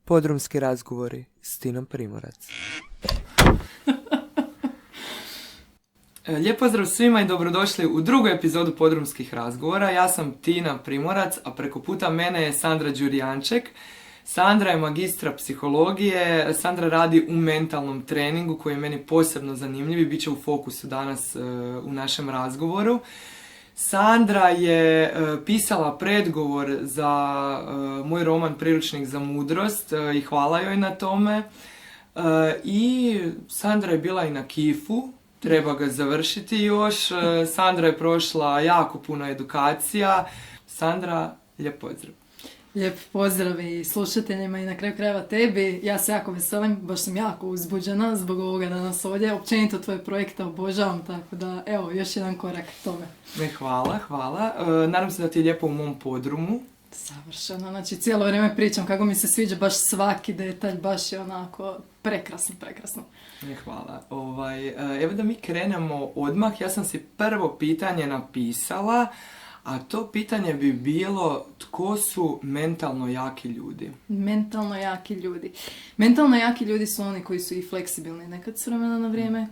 Podrumski razgovori s Tinom Primorac. Lijep pozdrav svima i dobrodošli u drugu epizodu Podrumskih razgovora. Ja sam Tina Primorac, a preko puta mene je Sandra Đurijanček. Sandra je magistra psihologije, Sandra radi u mentalnom treningu koji je meni posebno zanimljiv i bit će u fokusu danas u našem razgovoru. Sandra je pisala predgovor za moj roman Priručnik za mudrost i hvala joj na tome. I Sandra je bila i na KIF-u, treba ga završiti još. Sandra je prošla jako puno edukacija. Sandra, lijep pozdrav. Lijep pozdrav i slušateljima i na kraju krajeva tebi. Ja se jako veselim, baš sam jako uzbuđena zbog ovoga danas ovdje. Općenito tvoje projekte obožavam, tako da evo, još jedan korak tome. Hvala. Nadam se da ti je lijepo u mom podrumu. Savršeno, znači cijelo vrijeme pričam kako mi se sviđa baš svaki detalj, baš je onako prekrasno. Hvala. Evo da mi krenemo odmah. Ja sam si prvo pitanje napisala, a to pitanje bi bilo tko su mentalno jaki ljudi? Mentalno jaki ljudi. Mentalno jaki ljudi su oni koji su i fleksibilni nekad s vremena na vrijeme,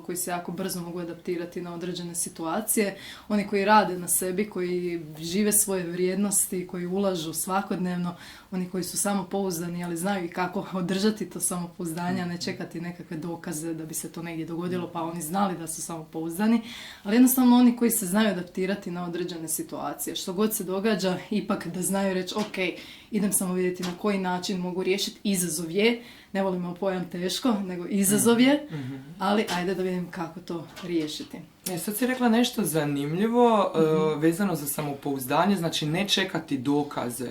koji se jako brzo mogu adaptirati na određene situacije, oni koji rade na sebi, koji žive svoje vrijednosti, koji ulažu svakodnevno, oni koji su samopouzdani, ali znaju i kako održati to samopouzdanje, a ne čekati nekakve dokaze da bi se to negdje dogodilo, pa oni znali da su samopouzdani, ali jednostavno oni koji se znaju adaptirati na određene situacije. Što god se događa, ipak da znaju reći, ok, idem samo vidjeti na koji način mogu riješiti. Izazov je, ne volimo pojam teško, nego izazov je, ali ajde da vidim kako to riješiti. Sad si rekla nešto zanimljivo vezano za samopouzdanje, znači ne čekati dokaze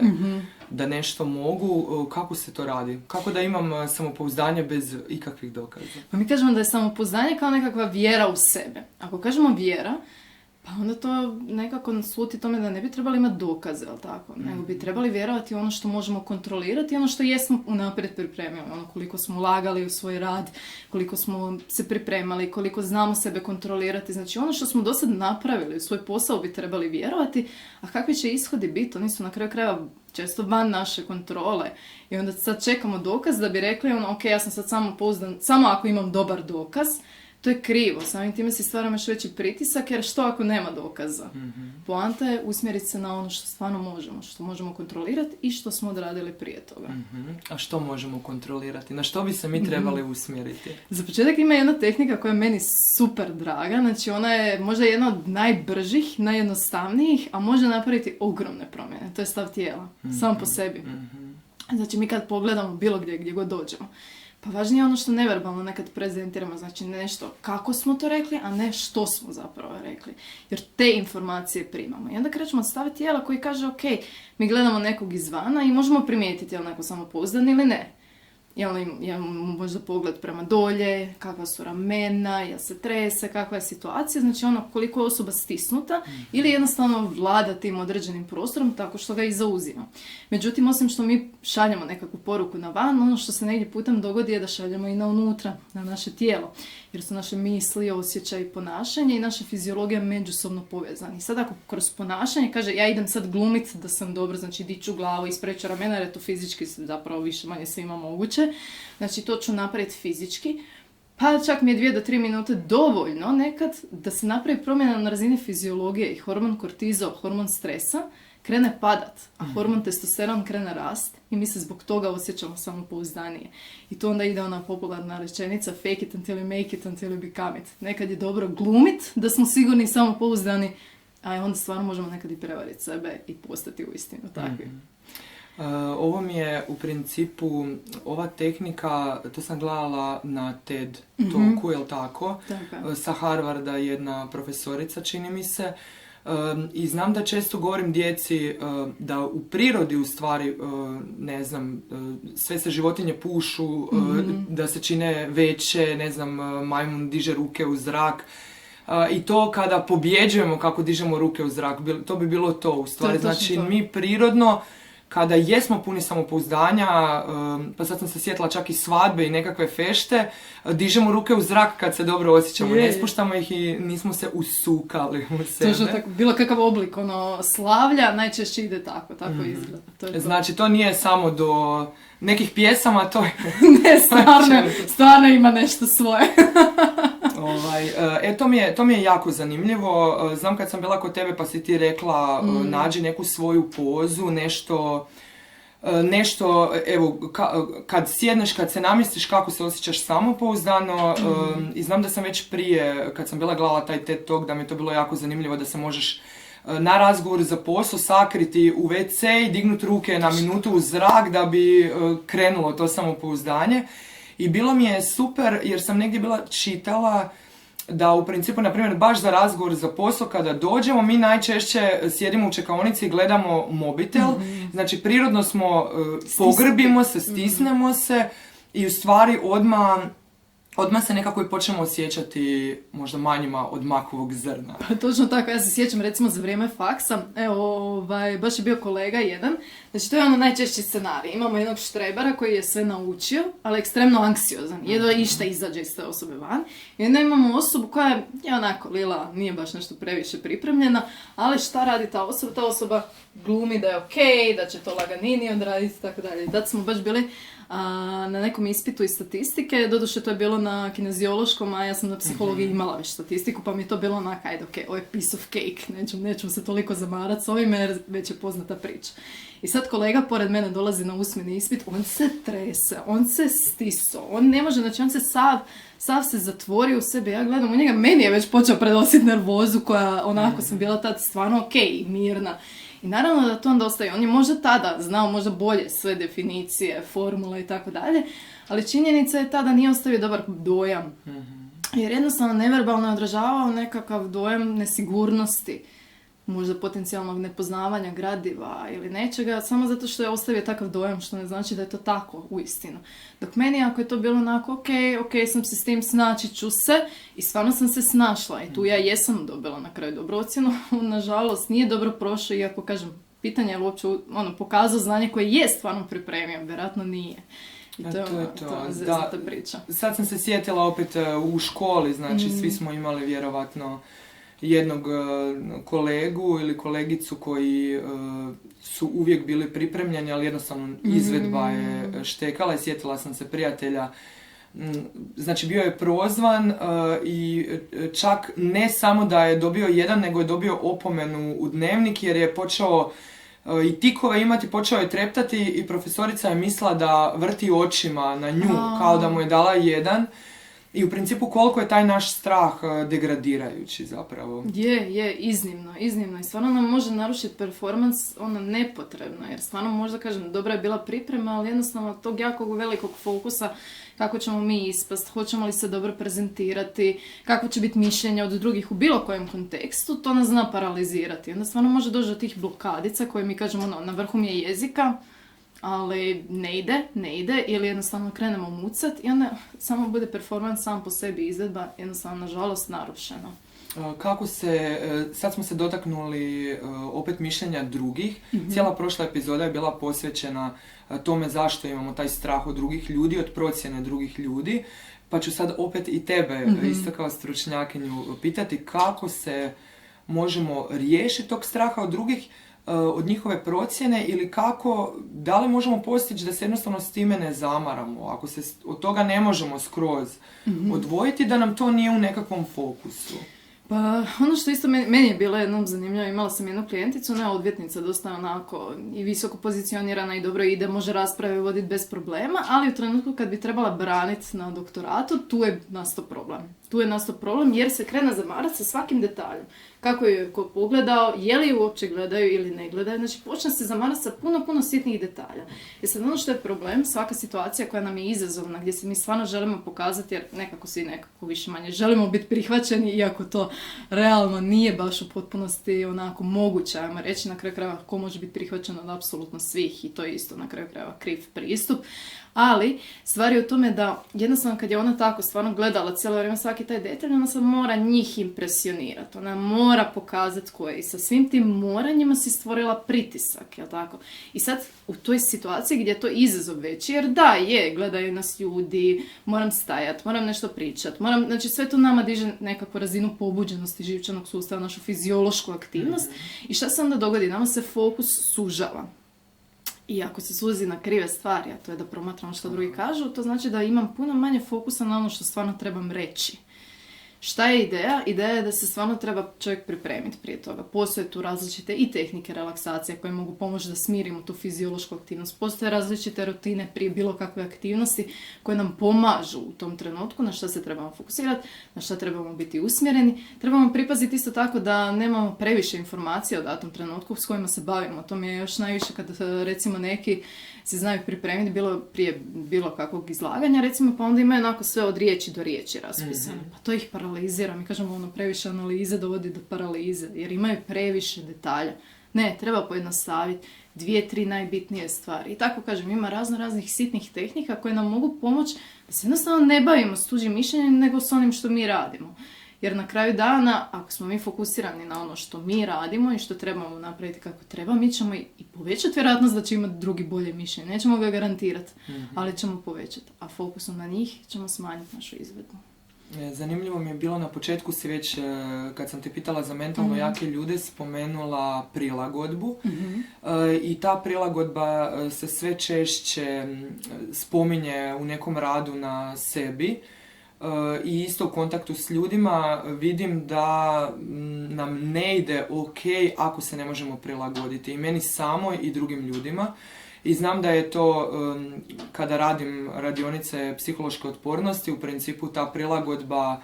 da nešto mogu. Kako se to radi? Kako da imam samopouzdanje bez ikakvih dokaza? Pa mi kažemo da je samopouzdanje kao nekakva vjera u sebe. Ako kažemo vjera, pa onda to nekako sluti tome da ne bi trebali imati dokaze, ali tako? Nego bi trebali vjerovati ono što možemo kontrolirati, ono što jesmo unaprijed pripremili, ono koliko smo ulagali u svoj rad, koliko smo se pripremali, koliko znamo sebe kontrolirati. Znači ono što smo do sad napravili u svoj posao bi trebali vjerovati, a kakvi će ishodi biti? Oni su na kraju krajeva često van naše kontrole. I onda sad čekamo dokaz da bi rekli, ok, ja sam sad samopouzdan, samo ako imam dobar dokaz. To je krivo, samim time si stvaramo još veći pritisak, jer što ako nema dokaza? Poanta je usmjeriti se na ono što stvarno možemo, što možemo kontrolirati i što smo odradili prije toga. A što možemo kontrolirati? Na što bi se mi trebali usmjeriti? Za početak ima jedna tehnika koja je meni super draga, znači ona je možda jedna od najbržih, najjednostavnijih, a može napraviti ogromne promjene. To je stav tijela, sam po sebi. Znači mi kad pogledamo bilo gdje god dođemo, pa važnije je ono što neverbalno nekad prezentiramo, znači nešto kako smo to rekli, a ne što smo zapravo rekli. Jer te informacije primamo. I onda krećemo staviti tijela koji kaže, ok, mi gledamo nekog izvana i možemo primijetiti je li neko samopouzdan ili ne. Je možda pogled prema dolje, kakva su ramena, jel se trese, kakva je situacija, znači ono koliko je osoba stisnuta ili jednostavno vlada tim određenim prostorom tako što ga i zauzima. Međutim, osim što mi šaljemo nekakvu poruku na van, ono što se negdje putem dogodi je da šaljemo i na unutra, na naše tijelo. Jer su naše misli, osjećaj i ponašanje i naša fiziologija međusobno povezani. Sad ako kroz ponašanje kaže ja idem sad glumit da sam dobro, znači diću glavu, ispreću ramena, jer je to fizički zapravo više manje svima moguće. Znači to ću napraviti fizički, pa čak mi je 2 do 3 minute dovoljno nekad da se napravi promjena na razini fiziologije i hormon kortizol, hormon stresa, krene padat, a hormon testosteron krene rast i mi se zbog toga osjećamo samopouzdanije. I to onda ide ona popularna rečenica fake it until you make it until you become it. Nekad je dobro glumit da smo sigurni i samopouzdani, a onda stvarno možemo nekad i prevariti sebe i postati uistinu takvi. Ovo mi je u principu, ova tehnika, to sam gledala na TED Talku, jel tako? Sa Harvarda jedna profesorica, čini mi se. I znam da često govorim djeci da u prirodi u stvari, ne znam, sve se životinje pušu, da se čine veće, ne znam, majmun diže ruke u zrak. I to kada pobjeđujemo kako dižemo ruke u zrak, to bi bilo to u stvari. Znači mi prirodno kada jesmo puni samopouzdanja, pa sad sam se sjetila čak i svadbe i nekakve fešte, dižemo ruke u zrak kad se dobro osjećamo, ne spuštamo ih i nismo se usukali u sebe. To je tako, bilo kakav oblik, slavlja najčešće ide tako izgleda. To. Znači to nije samo do nekih pjesama, to je... Ne, stvarno ima nešto svoje. To mi je jako zanimljivo. Znam kad sam bila kod tebe pa si ti rekla nađi neku svoju pozu, nešto, evo, kad sjedneš, kad se namjestiš kako se osjećaš samopouzdano i znam da sam već prije, kad sam bila gledala taj TED Talk, da mi je to bilo jako zanimljivo da se možeš na razgovor za posao sakriti u WC i dignuti ruke na minutu u zrak da bi krenulo to samopouzdanje. I bilo mi je super jer sam negdje bila čitala da u principu, na primjer, baš za razgovor za posao kada dođemo, mi najčešće sjedimo u čekaonici i gledamo mobitel. Znači, prirodno smo, pogrbimo se, stisnemo se i u stvari odmah se nekako i počnemo osjećati možda manjima od makovog zrna. Pa točno tako, ja se sjećam recimo za vrijeme faksa, baš je bio kolega jedan, znači to je najčešći scenarij, imamo jednog štrebara koji je sve naučio, ali ekstremno anksiozan, jedva išta izađe iz te osobe van, i onda imamo osobu koja je onako lila, nije baš nešto previše pripremljena, ali šta radi ta osoba? Ta osoba glumi da je okej, da će to laganini odraditi i tako dalje. Da smo baš bili na nekom ispitu iz statistike, doduše to je bilo na kineziološkom, a ja sam na psihologiji imala već statistiku, pa mi je to bilo ovo je piece of cake, neću se toliko zamarati s ovime jer već je poznata priča. I sad kolega pored mene dolazi na usmeni ispit, on se trese, on se stiso, on ne može, znači on se sav se zatvorio u sebe, ja gledam u njega, meni je već počeo prenositi nervozu koja onako sam bila tad stvarno okej, mirna. I naravno da to onda ostaje, on je možda tada znao možda bolje sve definicije, formule i tako dalje, ali činjenica je tada nije ostavio dobar dojam. Jer jednostavno neverbalno je odražavao nekakav dojam nesigurnosti, možda potencijalnog nepoznavanja gradiva ili nečega, samo zato što je ostavio takav dojam, što ne znači da je to tako uistinu. Dok meni, ako je to bilo onako, ok, sam se s tim, snaći ću se, i stvarno sam se snašla i tu ja jesam dobila na kraju dobru ocjenu, nažalost nije dobro prošao, iako kažem, pitanje je li uopće pokazao znanje koje je stvarno pripremio, vjerojatno nije. I to je zezata priča. Sad sam se sjetila opet u školi, znači svi smo imali vjerovatno jednog kolegu ili kolegicu koji su uvijek bili pripremljeni, ali jednostavno izvedba je štekala i sjetila sam se prijatelja. Znači bio je prozvan i čak ne samo da je dobio jedan, nego je dobio opomenu u dnevnik jer je počeo i tikove imati, počeo je treptati i profesorica je mislila da vrti očima na nju, kao da mu je dala jedan. I u principu koliko je taj naš strah degradirajući zapravo. Je, iznimno. I stvarno nam može narušiti performans nepotrebno, jer stvarno možda kažem, dobra je bila priprema, ali jednostavno tog jakog velikog fokusa kako ćemo mi ispast, hoćemo li se dobro prezentirati, kako će biti mišljenje od drugih u bilo kojem kontekstu, to nas zna paralizirati. Onda stvarno može doći do tih blokadica koje mi kažemo na vrhu mi je jezika, ali ne ide ili jednostavno krenemo mucat i onda samo bude performans sam po sebi, izvedba jednostavno nažalost narušena. Kako se, sad smo se dotaknuli opet mišljenja drugih, cijela prošla epizoda je bila posvećena tome zašto imamo taj strah od drugih ljudi, od procjene drugih ljudi, pa ću sad opet i tebe isto kao stručnjakinju pitati kako se možemo riješiti tog straha od drugih, od njihove procjene ili kako, da li možemo postići da se jednostavno s time ne zamaramo, ako se od toga ne možemo skroz odvojiti, da nam to nije u nekakvom fokusu. Pa ono što isto meni je bilo jednom zanimljivo, imala sam jednu klijenticu, ona je odvjetnica, dosta onako i visoko pozicionirana i dobro ide, može rasprave voditi bez problema, ali u trenutku kad bi trebala braniti na doktoratu, tu je nastao problem jer se krene zamarati sa svakim detaljem. Kako je ko pogledao, je li uopće gledaju ili ne gledaju, znači počne se zamarati sa puno sitnijih detalja. I sad ono što je problem, svaka situacija koja nam je izazovna, gdje se mi stvarno želimo pokazati, jer nekako više manje želimo biti prihvaćeni, iako to realno nije baš u potpunosti onako moguće, ajmo reći na kraju krajeva ko može biti prihvaćen od apsolutno svih i to je isto na kraju krajeva kriv pristup. Ali stvar je u tome da jednostavno kad je ona tako stvarno gledala cijelo vrijeme svaki taj detalj, ona sad mora njih impresionirati. Ona mora pokazati ko je. I sa svim tim moranjima si stvorila pritisak, jel tako? I sad u toj situaciji gdje je to izazov veći, jer da je, gledaju nas ljudi, moram stajati, moram nešto pričati, znači sve to nama diže nekakvu razinu pobuđenosti živčanog sustava, našu fiziološku aktivnost. I šta se onda dogodi? Nama se fokus sužava. I ako se suzi na krive stvari, a to je da promatramo što drugi kažu, to znači da imam puno manje fokusa na ono što stvarno trebam reći. Šta je ideja? Ideja je da se stvarno treba čovjek pripremiti prije toga. Postoje tu različite i tehnike relaksacije koje mogu pomoći da smirimo tu fiziološku aktivnost. Postoje različite rutine prije bilo kakve aktivnosti koje nam pomažu u tom trenutku na što se trebamo fokusirati, na što trebamo biti usmjereni. Trebamo pripaziti isto tako da nemamo previše informacija o datom trenutku s kojima se bavimo. To mi je još najviše kad recimo neki se znaju pripremiti prije bilo kakvog izlaganja, recimo, pa onda imaju onako sve od riječi do riječi raspisano. Pa to ih paralizira. Mi kažemo previše analize dovodi do paralize, jer imaju previše detalja. Ne, treba pojednostaviti 2-3 najbitnije stvari. I tako kažem, ima raznih sitnih tehnika koje nam mogu pomoći da se jednostavno ne bavimo s tuđim mišljenjem, nego s onim što mi radimo. Jer na kraju dana, ako smo mi fokusirani na ono što mi radimo i što trebamo napraviti kako treba, mi ćemo i povećati vjerojatnost da će imati drugi bolje mišljenje. Nećemo ga garantirati, ali ćemo povećati. A fokusom na njih ćemo smanjiti našu izvedbu. Zanimljivo mi je bilo na početku si već, kad sam te pitala za mentalno jake ljude, spomenula prilagodbu. I ta prilagodba se sve češće spominje u nekom radu na sebi. I isto u kontaktu s ljudima vidim da nam ne ide ok ako se ne možemo prilagoditi. I meni samoj i drugim ljudima. I znam da je to, kada radim radionice psihološke otpornosti, u principu ta prilagodba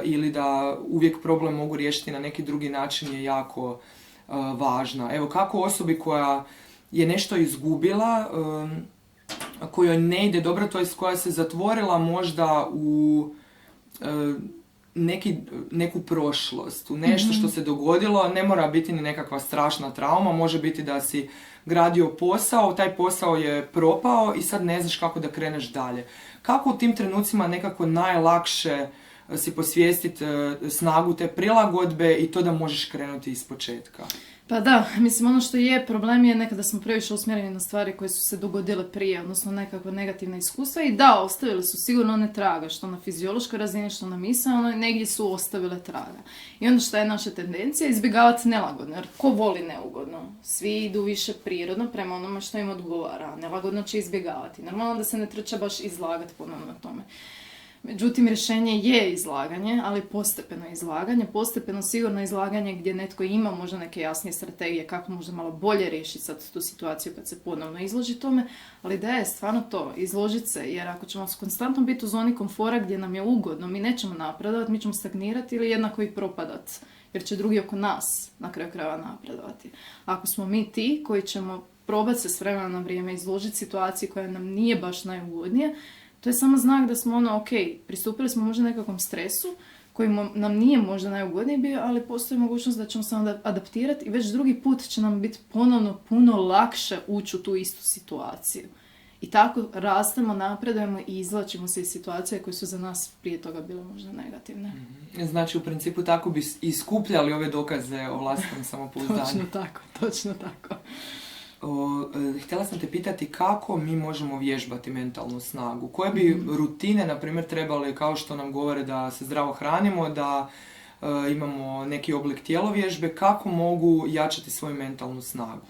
ili da uvijek problem mogu riješiti na neki drugi način je jako važna. Evo, kako osobi koja je nešto izgubila, kojoj ne ide dobro, to je koja se zatvorila možda u neku prošlost, u nešto što se dogodilo, ne mora biti ni nekakva strašna trauma, može biti da si gradio posao, taj posao je propao i sad ne znaš kako da kreneš dalje. Kako u tim trenucima nekako najlakše si posvijestiti snagu te prilagodbe i to da možeš krenuti iz početka? Pa da, mislim ono što je problem je nekada smo previše usmjereni na stvari koje su se dogodile prije, odnosno nekakva negativna iskustva i da, ostavili su sigurno one traga, što na fiziološkoj razini, što na misaonoj, negdje su ostavile traga. I onda što je naša tendencija? Izbjegavati nelagodno, jer ko voli neugodno? Svi idu više prirodno prema onome što im odgovara, nelagodno će izbjegavati. Normalno da se ne trče baš izlagati ponovno na tome. Međutim, rješenje je izlaganje, ali postepeno izlaganje, postepeno sigurno izlaganje gdje netko ima možda neke jasnije strategije kako možda malo bolje riješiti sad tu situaciju kad se ponovno izloži tome, ali da je stvarno to, izložiti se, jer ako ćemo konstantno biti u zoni komfora gdje nam je ugodno, mi nećemo napredovati, mi ćemo stagnirati ili jednako i propadati, jer će drugi oko nas na kraju krajeva napredovati. Ako smo mi ti koji ćemo probati se s vremena na vrijeme izložiti situaciji koja nam nije baš najugodnija, to je samo znak da smo pristupili smo možda nekakvom stresu koji nam nije možda najugodniji bio, ali postoji mogućnost da ćemo se onda adaptirati i već drugi put će nam biti ponovno puno lakše ući u tu istu situaciju. I tako rastemo, napredujemo i izvlačimo se iz situacije koje su za nas prije toga bile možda negativne. Znači, u principu tako bi iskupljali ove dokaze o vlastitom samopouzdanju. Točno tako. Htjela sam te pitati kako mi možemo vježbati mentalnu snagu. Koje bi rutine, na primjer, trebale, kao što nam govore da se zdravo hranimo, da imamo neki oblik tjelovježbe, kako mogu jačati svoju mentalnu snagu?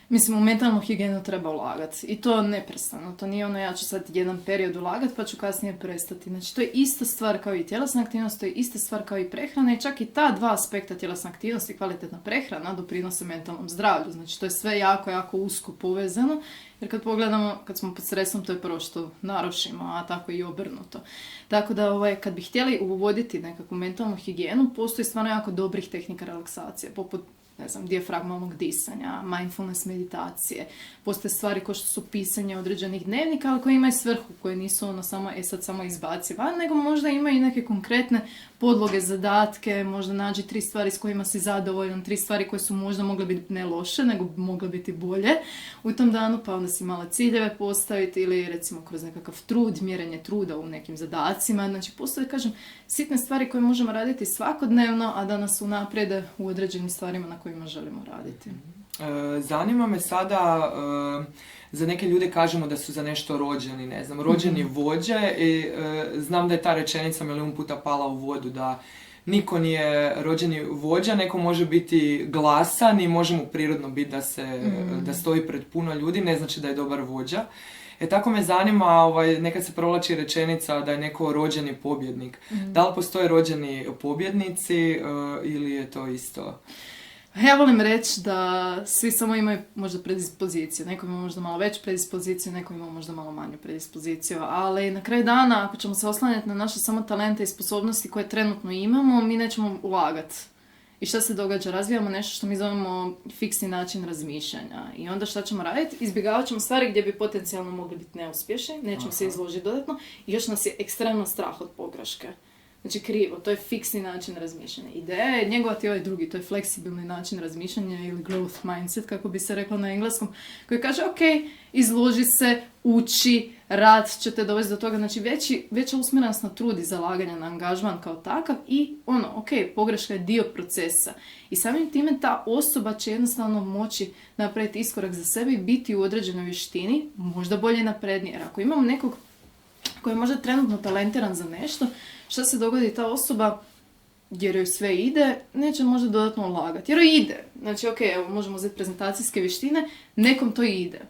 Mislim, u mentalnu higijenu treba ulagati. I to neprestano. To nije ono ja ću sad jedan period ulagati pa ću kasnije prestati. Znači, to je ista stvar kao i tjelesna aktivnost, to je ista stvar kao i prehrana i čak i ta dva aspekta tjelesna aktivnost i kvalitetna prehrana doprinose mentalnom zdravlju. Znači, to je sve jako, jako usko povezano. Jer kad pogledamo, kad smo pod stresom, to je prvo što narušimo, a tako i obrnuto. Tako da, kad bi htjeli uvoditi nekakvu mentalnu higijenu, postoji stvarno jako dobrih tehnika relaksacije, poput ne znam, dijafragmalnog disanja, mindfulness meditacije. Postoje stvari kao što su pisanje određenih dnevnika, ali koje imaju svrhu, koje nisu ono samo, sad samo izbaci van, nego možda imaju i neke konkretne podloge, zadatke, možda nađi 3 stvari s kojima si zadovoljan, 3 stvari koje su možda mogle biti ne loše, nego mogle biti bolje u tom danu, pa onda si mala ciljeve postaviti ili recimo kroz nekakav trud, mjerenje truda u nekim zadacima. Znači, postoje, kažem, sitne stvari koje možemo raditi svakodnevno, a da nas unaprijede u određenim stvarima na kojima želimo raditi. Zanima me sada, za neke ljude kažemo da su za nešto rođeni, ne znam, rođeni vođe i znam da je ta rečenica milijun puta pala u vodu, da niko nije rođeni vođa, neko može biti glasan i može mu prirodno biti da stoji pred puno ljudi, ne znači da je dobar vođa. Tako me zanima, nekad se provlači rečenica da je neko rođeni pobjednik. Da li postoje rođeni pobjednici ili je to isto? Ja volim reći da svi samo imaju možda predispoziciju. Neko ima možda malo veću predispoziciju, neko ima možda malo manju predispoziciju. Ali na kraju dana, ako ćemo se oslanjati na naše samo talente i sposobnosti koje trenutno imamo, mi nećemo ulagati. I šta se događa? Razvijamo nešto što mi zovemo fiksni način razmišljanja. I onda šta ćemo raditi? Izbjegavat ćemo stvari gdje bi potencijalno mogli biti neuspješni, nećemo se izložiti dodatno i još nas je ekstremno strah od pogreške. Znači krivo, to je fiksni način razmišljanja. Ideja je njegovati ovaj drugi, to je fleksibilni način razmišljanja ili growth mindset, kako bi se reklo na engleskom, koji kaže ok, izloži se, uči, rad će te dovesti do toga, znači veća usmjerenost na trud i zalaganje na angažman kao takav i ok, pogreška je dio procesa. I samim time ta osoba će jednostavno moći napraviti iskorak za sebe i biti u određenoj vještini, možda bolje i naprednije. Jer ako imamo nekog koji je možda trenutno talentiran za nešto, šta se dogodi, ta osoba, jer joj sve ide, neće možda dodatno ulagati. Jer joj ide. Znači, ok, evo, možemo uzeti prezentacijske vještine, nekom to ide.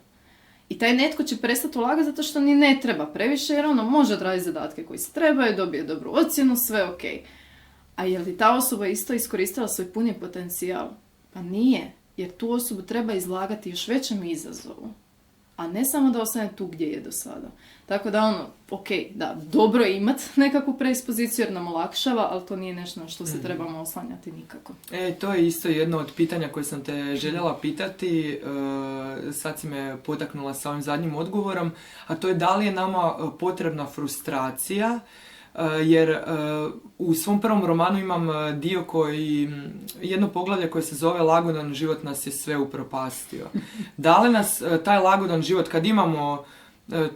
I taj netko će prestati ulagati zato što ni ne treba previše, jer ono može odraditi zadatke koji se trebaju, dobije dobru ocjenu, sve ok. A je li ta osoba isto iskoristila svoj puni potencijal? Pa nije, jer tu osobu treba izlagati još većem izazovu. A ne samo da ostane tu gdje je do sada. Tako da ok, da, dobro je imati nekakvu predispoziciju jer nam olakšava, ali to nije nešto na što se trebamo oslanjati nikako. To je isto jedno od pitanja koje sam te željela pitati, sad si me potaknula sa ovim zadnjim odgovorom, a to je da li je nama potrebna frustracija, jer u svom prvom romanu imam dio jedno poglavlje koje se zove Lagodan život nas je sve upropastio. Da li nas taj lagodan život, kad imamo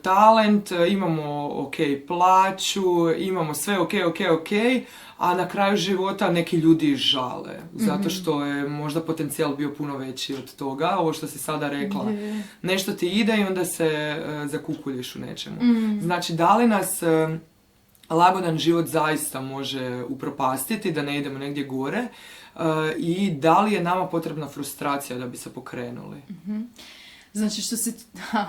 talent, imamo ok plaću, imamo sve ok, a na kraju života neki ljudi žale, zato što je možda potencijal bio puno veći od toga, ovo što si sada rekla. Nešto ti ide i onda se zakukuljiš u nečemu. Znači, da li nas lagodan život zaista može upropastiti, da ne idemo negdje gore, i da li je nama potrebna frustracija da bi se pokrenuli? Znači,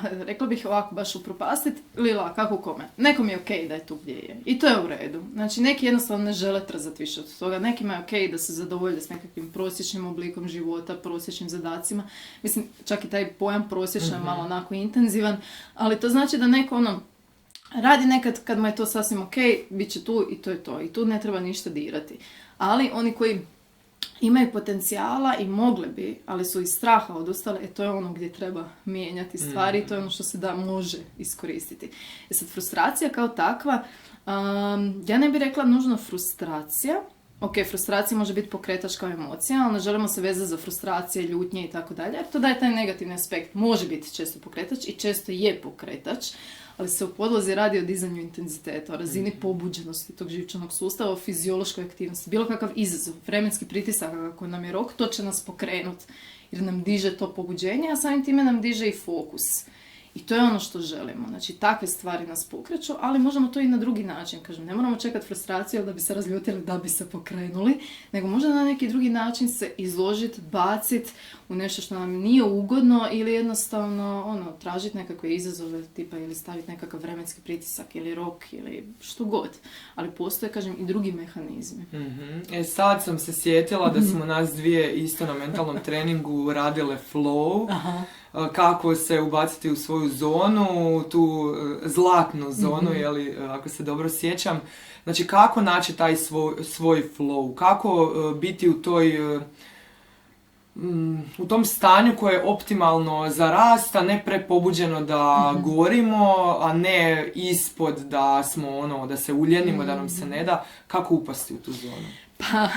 rekla bih ovako, baš upropastiti, lila, kako kome. Nekom je okej da je tu gdje je. I to je u redu. Znači, neki jednostavno ne žele trzati više od toga. Nekima je okej da se zadovolje s nekakvim prosječnim oblikom života, prosječnim zadacima. Mislim, čak i taj pojam prosječno je malo onako intenzivan, ali to znači da neko radi nekad kad mu je to sasvim ok, bit će tu i to je to. I tu ne treba ništa dirati. Ali oni koji imaju potencijala i mogli bi, ali su iz straha odustali, to je ono gdje treba mijenjati stvari, to je ono što se može iskoristiti. Sad, frustracija kao takva, ja ne bih rekla nužno frustracija. Ok, frustracija može biti pokretač kao emocija, ali ne želimo se vezati za frustracije, ljutnje i tako dalje, jer to daje taj negativni aspekt. Može biti često pokretač i često je pokretač, ali se u podlozi radi o dizanju intenziteta, o razini pobuđenosti tog živčanog sustava, o fiziološkoj aktivnosti. Bilo kakav izazov, vremenski pritisak, ako nam je rok, to će nas pokrenuti, jer nam diže to pobuđenje, a samim time nam diže i fokus. I to je ono što želimo. Znači, takve stvari nas pokreću, ali možemo to i na drugi način. Kažem, ne moramo čekati frustraciju da bi se razljutili, da bi se pokrenuli, nego možda na neki drugi način se izložiti, baciti u nešto što nam nije ugodno ili jednostavno tražiti nekakve izazove, tipa ili staviti nekakav vremenski pritisak ili rok ili što god. Ali postoje, kažem, i drugi mehanizmi. Sad sam se sjetila da smo nas dvije isto na mentalnom treningu radile flow. Aha. Kako se ubaciti u svoju zonu, tu zlatnu zonu, ako se dobro sjećam. Znači, kako naći taj svoj flow, kako biti u toj u tom stanju koje je optimalno za rast, a ne prepobuđeno da gorimo, a ne ispod da smo da se uljenimo, da nam se ne da. Kako upasti u tu zonu? Pa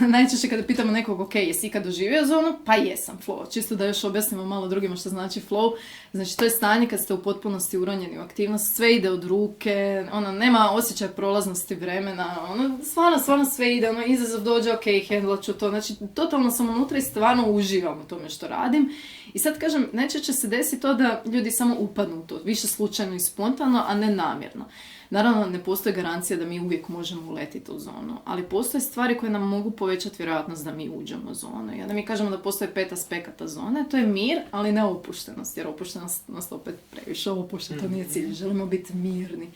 najčešće kada pitamo nekog, ok, jesi ikad doživio zonu? Pa jesam, flow. Čisto da još objasnimo malo drugima što znači flow. Znači to je stanje kad ste u potpunosti uronjeni u aktivnost, sve ide od ruke, nema osjećaj prolaznosti vremena, stvarno sve ide, izazov dođe, ok, handlat ću to, znači totalno sam unutra i stvarno uživam u tome što radim. I sad kažem, najčešće se desi to da ljudi samo upadnu u to, više slučajno i spontano, a ne namjerno. Naravno, ne postoji garancija da mi uvijek možemo uletiti u zonu, ali postoje stvari koje nam mogu povećati vjerojatnost da mi uđemo u zonu. I onda mi kažemo da postoje 5 aspekata zone, to je mir, ali ne opuštenost, jer opuštenost nas opet previše opušta, to nije cilj. Želimo biti mirni,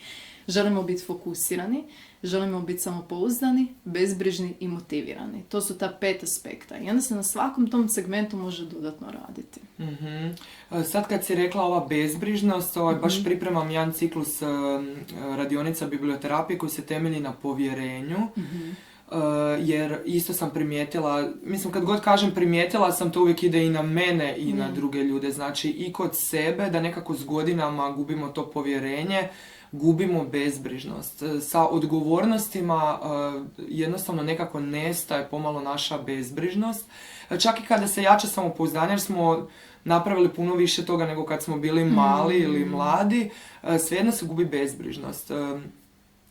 želimo biti fokusirani, želimo biti samopouzdani, bezbrižni i motivirani. To su ta 5 aspekta i onda se na svakom tom segmentu može dodatno raditi. Mm-hmm. Sad kad si rekla ova bezbrižnost, baš pripremam jedan ciklus radionica biblioterapije koji se temelji na povjerenju. Jer isto sam primijetila, mislim kad god kažem primijetila sam, to uvijek ide i na mene i na druge ljude, znači i kod sebe da nekako s godinama gubimo to povjerenje, gubimo bezbrižnost. Sa odgovornostima jednostavno nekako nestaje pomalo naša bezbrižnost. Čak i kada se jača samopouzdanje, jer smo napravili puno više toga nego kad smo bili mali ili mladi, svejedno se gubi bezbrižnost.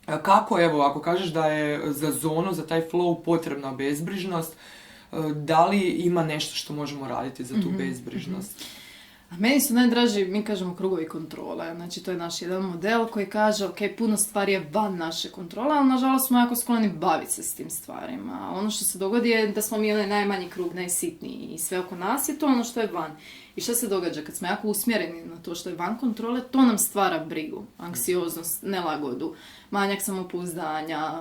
Kako, evo, ako kažeš da je za zonu, za taj flow potrebna bezbrižnost, da li ima nešto što možemo raditi za tu bezbrižnost? A meni su najdraži, mi kažemo, krugovi kontrole. Znači, to je naš jedan model koji kaže, ok, puno stvari je van naše kontrole, ali nažalost smo jako skloni baviti se s tim stvarima. Ono što se dogodi je da smo mi onaj najmanji krug, najsitniji i sve oko nas je to ono što je van. I što se događa? Kad smo jako usmjereni na to što je van kontrole, to nam stvara brigu, anksioznost, nelagodu, manjak samopouzdanja,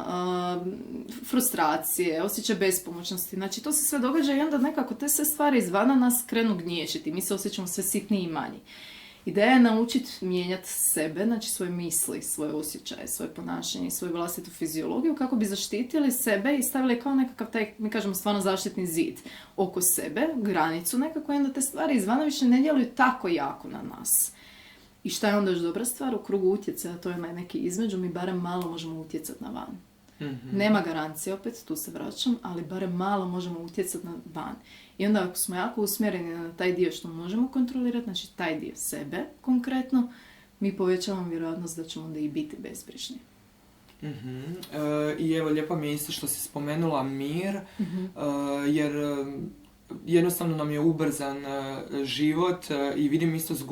frustracije, osjećaj bespomoćnosti. Znači, to se sve događa i onda nekako te sve stvari izvana nas krenu gnječiti. Mi se osjećamo sve sitniji i manji. Ideja je naučiti mijenjati sebe, znači svoje misli, svoje osjećaje, svoje ponašanje i svoju vlastitu fiziologiju kako bi zaštitili sebe i stavili kao nekakav taj, mi kažemo, stvarno zaštitni zid oko sebe, granicu nekako, i onda te stvari izvana više ne djeluju tako jako na nas. I šta je onda još dobra stvar? U krugu utjecaja, to je neki između, mi barem malo možemo utjecati na van. Nema garancije, opet, tu se vraćam, ali barem malo možemo utjecati na van. I onda ako smo jako usmjereni na taj dio što možemo kontrolirati, znači taj dio sebe konkretno, mi povećavamo vjerojatnost da ćemo onda i biti bezbrižni. I evo, lijepo mi je isto što si spomenula mir, jer jednostavno nam je ubrzan život i vidim isto s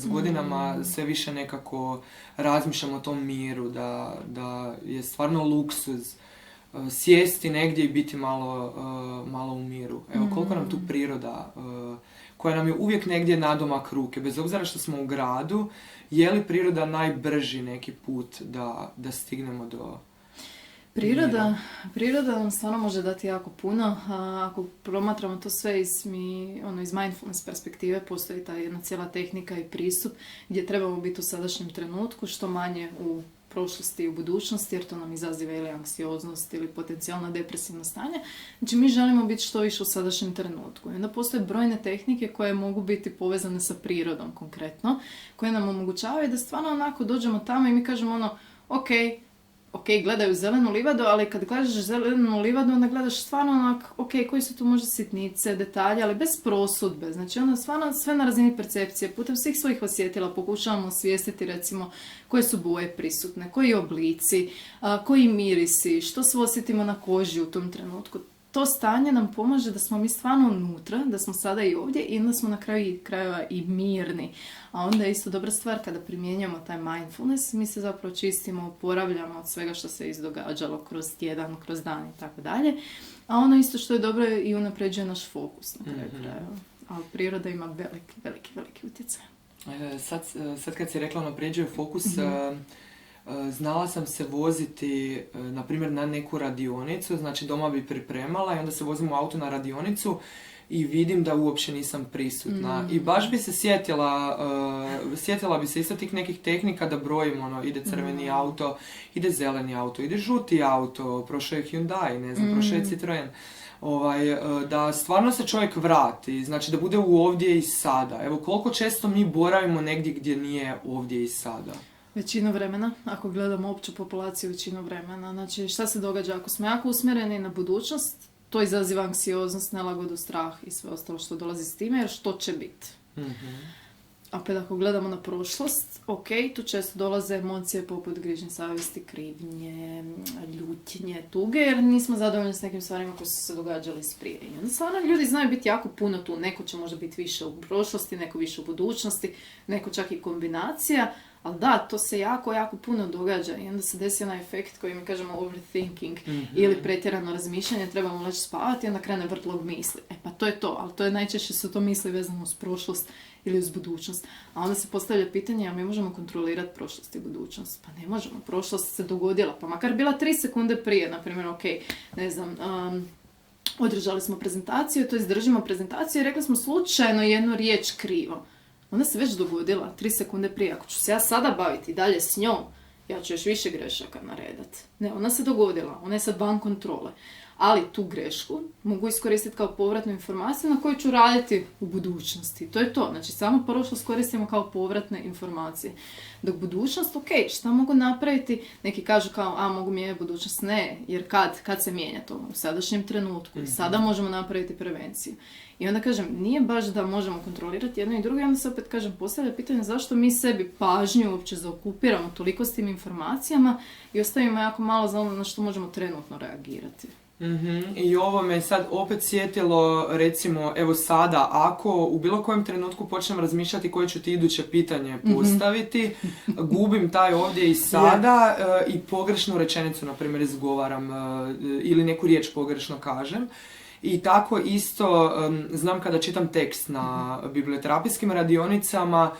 godinama sve više nekako razmišljam o tom miru, da je stvarno luksuz sjesti negdje i biti malo u miru. Evo, koliko nam tu priroda, koja nam je uvijek negdje nadomak ruke, bez obzira što smo u gradu, je li priroda najbrži neki put da stignemo do mira? Priroda nam stvarno može dati jako puno. Ako promatramo to sve iz mindfulness perspektive, postoji ta jedna cijela tehnika i pristup gdje trebamo biti u sadašnjem trenutku, što manje u prošlosti i u budućnosti, jer to nam izaziva ili anksioznost ili potencijalno depresivno stanje. Znači, mi želimo biti što više u sadašnjem trenutku. I onda postoje brojne tehnike koje mogu biti povezane sa prirodom konkretno, koje nam omogućavaju da stvarno onako dođemo tamo i mi kažemo ok, gledaju zelenu livadu, ali kad gledaš zelenu livadu, onda gledaš stvarno onak, ok, koji su tu možda sitnice, detalje, ali bez prosudbe. Znači, onda stvarno sve na razini percepcije, putem svih svojih osjetila pokušavamo osvijestiti, recimo, koje su boje prisutne, koji oblici, koji mirisi, što se osjetimo na koži u tom trenutku. To stanje nam pomaže da smo mi stvarno unutra, da smo sada i ovdje i onda smo na kraju krajeva i mirni. A onda je isto dobra stvar kada primjenjujemo taj mindfulness, mi se zapravo čistimo, oporavljamo od svega što se izdogađalo kroz tjedan, kroz dan i tako dalje. A ono isto što je dobro i unapređuje naš fokus na kraju krajeva. Ali priroda ima veliki utjecaj. Sad kad si rekla unapređuje fokus, znala sam se voziti, na primjer, na neku radionicu, znači doma bi pripremala i onda se vozim u auto na radionicu i vidim da uopće nisam prisutna. I baš bi se sjetila bi se isto tih nekih tehnika da brojim, ide crveni auto, ide zeleni auto, ide žuti auto, prošao je Hyundai, prošao je Citroen. Da stvarno se čovjek vrati, znači da bude u ovdje i sada. Evo koliko često mi boravimo negdje gdje nije ovdje i sada. Većinu vremena, ako gledamo opću populaciju, većinu vremena. Znači, šta se događa? Ako smo jako usmjereni na budućnost, to izaziva anksioznost, nelagodu, strah i sve ostalo što dolazi s time, jer što će biti. Opet ako gledamo na prošlost, ok, tu često dolaze emocije poput grižnje savjesti, krivnje, ljutnje, tuge, jer nismo zadovoljni s nekim stvarima koje su se događali prije. I onda stvarno ljudi znaju biti jako puno tu, neko će možda biti više u prošlosti, neko više u budućnosti, neko čak i kombinacija, ali da, to se jako, jako puno događa i onda se desi onaj efekt koji mi kažemo overthinking ili pretjerano razmišljanje, trebamo leći spavati i onda krene vrtlog misli. E pa to je to, ali to je najčešće su to misli vezano uz prošlost ili uz budućnost. A onda se postavlja pitanje, a mi možemo kontrolirati prošlost i budućnost? Pa ne možemo, prošlost se dogodila, pa makar bila 3 sekunde prije, na primjer, ok, ne znam, održali smo prezentaciju, to držimo prezentaciju i rekli smo slučajno jednu riječ krivo. Ona se već dogodila 3 sekunde prije. Ako ću se ja sada baviti dalje s njom, ja ću još više grešaka naredat. Ne, ona se dogodila, ona je sad van kontrole. Ali tu grešku mogu iskoristiti kao povratnu informaciju na koju ću raditi u budućnosti. To je to. Znači, samo prošlost koristimo kao povratne informacije. Dok budućnost, ok, šta mogu napraviti? Neki kažu kao, mogu mijenjati budućnost. Ne, jer kad se mijenja to? U sadašnjem trenutku. I sada možemo napraviti prevenciju. I onda kažem, nije baš da možemo kontrolirati jedno i drugo, i onda se opet kažem, postavlja pitanje zašto mi sebi pažnju uopće zaokupiramo toliko s tim informacijama i ostavimo jako malo za ono na što možemo trenutno reagirati. I ovo me sad opet sjetilo, recimo, evo sada, ako u bilo kojem trenutku počnem razmišljati koje ću ti iduće pitanje postaviti, gubim taj ovdje i sada i pogrešnu rečenicu, na primjer, izgovaram ili neku riječ pogrešno kažem. I tako isto, znam kada čitam tekst na biblioterapijskim radionicama,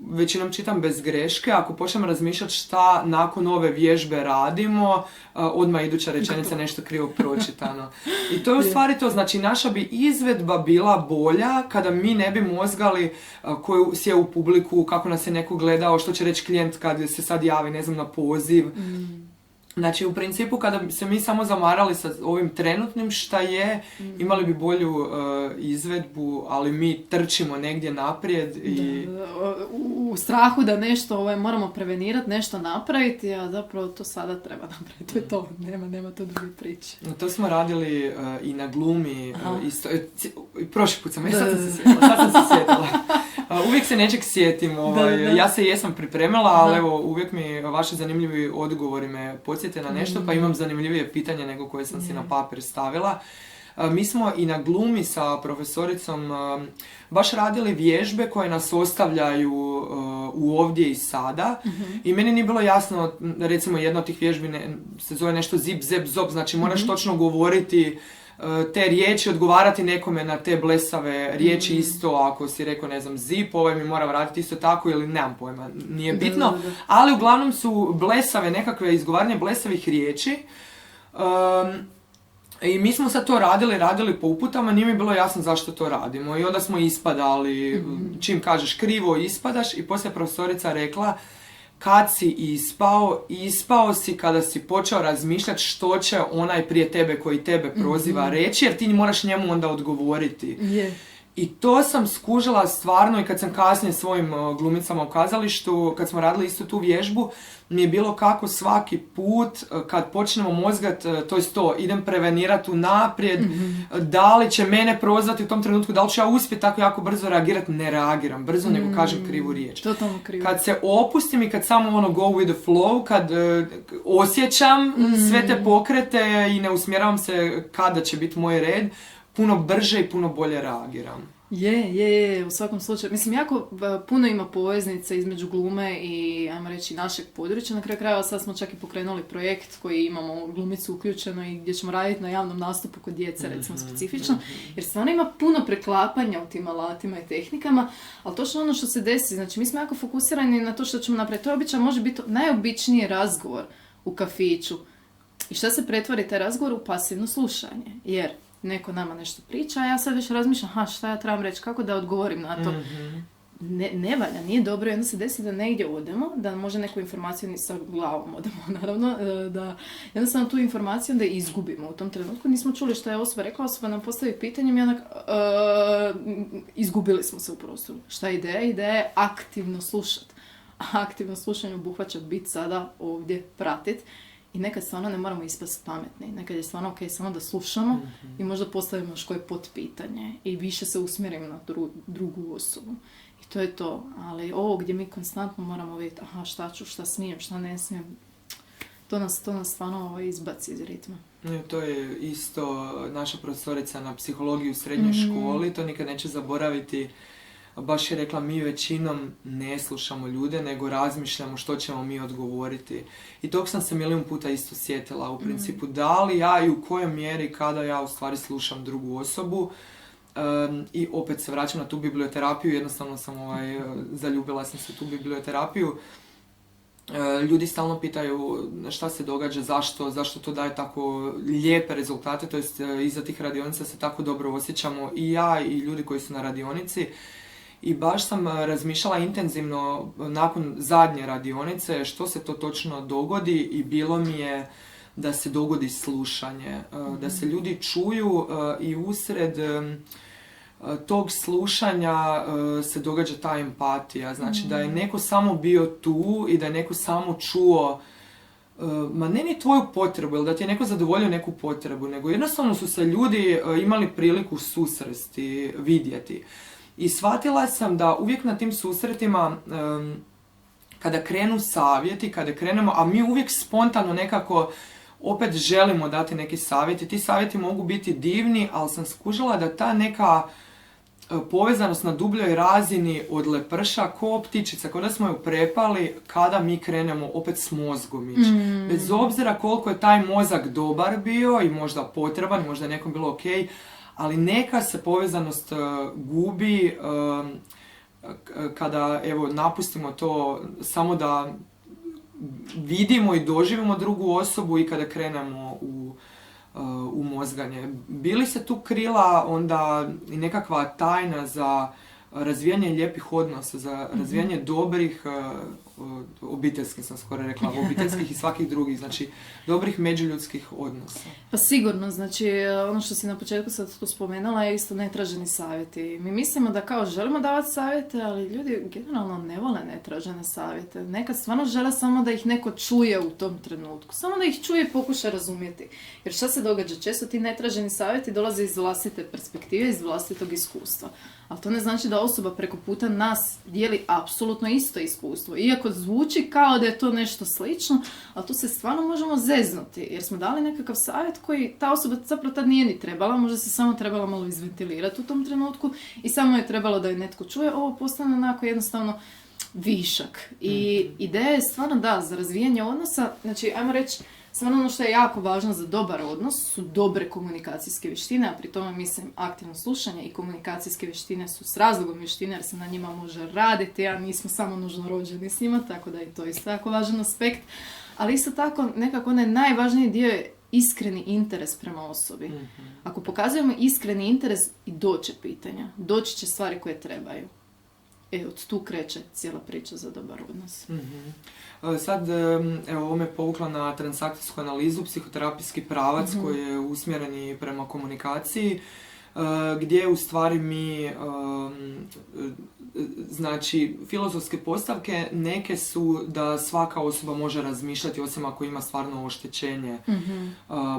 većinom čitam bez greške, ako počnem razmišljati šta nakon ove vježbe radimo, odmah iduća rečenica nešto krivo pročitano. I to je u stvari to, znači naša bi izvedba bila bolja kada mi ne bi mozgali koju sjeo u publiku, kako nas je neko gledao, što će reći klijent kad se sad javi, ne znam, na poziv. Znači, u principu, kada se mi samo zamarali sa ovim trenutnim šta je, imali bi bolju izvedbu, ali mi trčimo negdje naprijed i... U strahu da nešto moramo prevenirati, nešto napraviti, a zapravo to sada treba napraviti. To je to, nema to druge priče. To smo radili i na glumi, isto. Prošli put sam, sad sam se sjetila. Uvijek se nečeg sjetim, ja se jesam pripremila, ali evo, uvijek mi vaši zanimljivi odgovori me podsjete na nešto, pa imam zanimljivije pitanje nego koje sam si na papir stavila. Mi smo i na glumi sa profesoricom baš radili vježbe koje nas ostavljaju u ovdje i sada. I meni nije bilo jasno, recimo jedna od tih vježbi se zove nešto zip, zep, zop, znači moraš točno govoriti te riječi, odgovarati nekome na te blesave riječi isto, ako si rekao, ne znam, zip, mi mora vratiti isto tako ili nemam pojma, nije bitno, ali uglavnom su blesave, nekakve izgovaranje blesavih riječi. I mi smo sad to radili po uputama, nije mi bilo jasno zašto to radimo i onda smo ispadali, čim kažeš krivo ispadaš i poslije profesorica rekla kad si ispao si kada si počeo razmišljati što će onaj prije tebe koji tebe proziva reći, jer ti moraš njemu onda odgovoriti. I to sam skužila stvarno i kad sam kasnije svojim glumicama u kazalištu, kad smo radili isto tu vježbu, mi je bilo kako svaki put kad počnemo mozgat, to je to, idem prevenirati unaprijed, da li će mene prozvati u tom trenutku, da li ću ja uspjeti tako jako brzo reagirati, ne reagiram brzo, nego kažem krivu riječ. Totalno krivo. Kad se opustim i kad samo go with the flow, kad osjećam sve te pokrete i ne usmjeravam se kada će biti moj red, puno brže i puno bolje reagiram. Je, u svakom slučaju. Mislim, jako puno ima poveznice između glume i, ajmo reći, našeg područja. Na kraju krajeva sad smo čak i pokrenuli projekt koji imamo glumicu uključeno i gdje ćemo raditi na javnom nastupu kod djece, recimo, specifično. Jer stvarno ima puno preklapanja u tim alatima i tehnikama, ali točno ono što se desi, znači mi smo jako fokusirani na to što ćemo napraviti. To je obično može biti najobičniji razgovor u kafiću. I šta se pretvori taj razgovor? U pasivno slušanje. Jer neko nama nešto priča, a ja sad već razmišljam, šta ja trebam reći, kako da odgovorim na to. ne valja, nije dobro i onda se desi da negdje odemo, da može neku informaciju ni sa glavom odemo, naravno, da jednostavno tu informaciju da izgubimo u tom trenutku. Nismo čuli što je osoba rekla, osoba nam postavi pitanje i onak, izgubili smo se u prostoru. Šta je ideja? Ideja je aktivno slušati. Aktivno slušanje obuhvaća biti sada ovdje, pratiti. I nekad stvarno ne moramo ispasti pametni. Nekad je stvarno ok samo da slušamo i možda postavimo još koje potpitanje i više se usmjerimo na drugu osobu. I to je to. Ali ovo gdje mi konstantno moramo vidjeti aha, šta ću, šta smijem, šta ne smijem, to nas stvarno izbaci iz ritma. To je isto naša profesorica na psihologiji u srednjoj školi, to nikad neće zaboraviti. Baš je rekla, mi većinom ne slušamo ljude, nego razmišljamo što ćemo mi odgovoriti. I tog sam se milijun puta isto sjetila. U principu, da li ja i u kojoj mjeri kada ja u stvari slušam drugu osobu. I opet se vraćam na tu biblioterapiju, jednostavno sam zaljubila sam se u tu biblioterapiju. Ljudi stalno pitaju šta se događa, zašto to daje tako lijepe rezultate, to jest iza tih radionica se tako dobro osjećamo i ja i ljudi koji su na radionici. I baš sam razmišljala intenzivno nakon zadnje radionice što se to točno dogodi i bilo mi je da se dogodi slušanje, da se ljudi čuju i usred tog slušanja se događa ta empatija. Znači da je neko samo bio tu i da je neko samo čuo ma ne ni tvoju potrebu, ili da ti je neko zadovoljio neku potrebu, nego jednostavno su se ljudi imali priliku susresti, vidjeti. I shvatila sam da uvijek na tim susretima, kada krenu savjeti, kada krenemo, a mi uvijek spontano nekako opet želimo dati neki savjet i ti savjeti mogu biti divni, ali sam skužila da ta neka povezanost na dubljoj razini odleprša ko ptičica, kao da smo ju prepali kada mi krenemo opet s mozgom ići. Bez obzira koliko je taj mozak dobar bio i možda potreban, možda je nekom bilo ok, ali neka se povezanost gubi kada evo napustimo to samo da vidimo i doživimo drugu osobu i kada krenemo u mozganje. Bili se tu krila onda i nekakva tajna za razvijanje lijepih odnosa, za razvijanje dobrih, obiteljskih sam skoro rekla, obiteljskih i svakih drugih, znači dobrih međuljudskih odnosa. Pa sigurno, znači ono što si na početku sad tu spomenula je isto netraženi savjeti. Mi mislimo da kao želimo davati savjete, ali ljudi generalno ne vole netražene savjete. Nekad stvarno žele samo da ih neko čuje u tom trenutku, samo da ih čuje i pokuša razumjeti. Jer šta se događa? Često ti netraženi savjeti dolaze iz vlastite perspektive, iz vlastitog iskustva. Ali to ne znači da osoba preko puta nas dijeli apsolutno isto iskustvo. Iako zvuči kao da je to nešto slično, ali tu se stvarno možemo zeznuti. Jer smo dali nekakav savjet koji ta osoba zapravo tad nije ni trebala. Možda se samo trebala malo izventilirati u tom trenutku i samo je trebalo da je netko čuje. Ovo postane onako jednostavno višak. I ideja je stvarno da, za razvijanje odnosa, znači ajmo reći, stvarno ono što je jako važno za dobar odnos su dobre komunikacijske vještine, a pri tome mislim aktivno slušanje i komunikacijske vještine su s razlogom vještine jer se na njima može raditi, a nismo samo nužno rođeni s njima, tako da je to isto jako važan aspekt. Ali isto tako nekako onaj najvažniji dio je iskreni interes prema osobi. Ako pokazujemo iskreni interes i doće pitanja, doći će stvari koje trebaju. Od tu kreće cijela priča za dobar odnos. Sad, evo, ovo me povukla na transakcijsku analizu, psihoterapijski pravac koji je usmjeren i prema komunikaciji, gdje u stvari mi, znači, filozofske postavke neke su da svaka osoba može razmišljati, osim ako ima stvarno oštećenje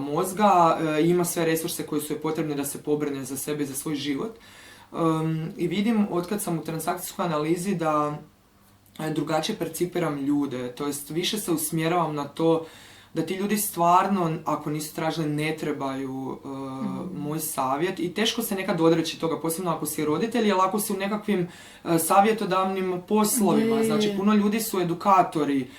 mozga, ima sve resurse koji su joj potrebni da se pobrine za sebe i za svoj život. I vidim, otkad sam u transakcijskoj analizi, da drugačije percipiram ljude, to jest više se usmjeravam na to da ti ljudi stvarno, ako nisu tražili, ne trebaju moj savjet i teško se nekad odreći toga, posebno ako si roditelj, jer ako si u nekakvim savjetodavnim poslovima, znači puno ljudi su edukatori,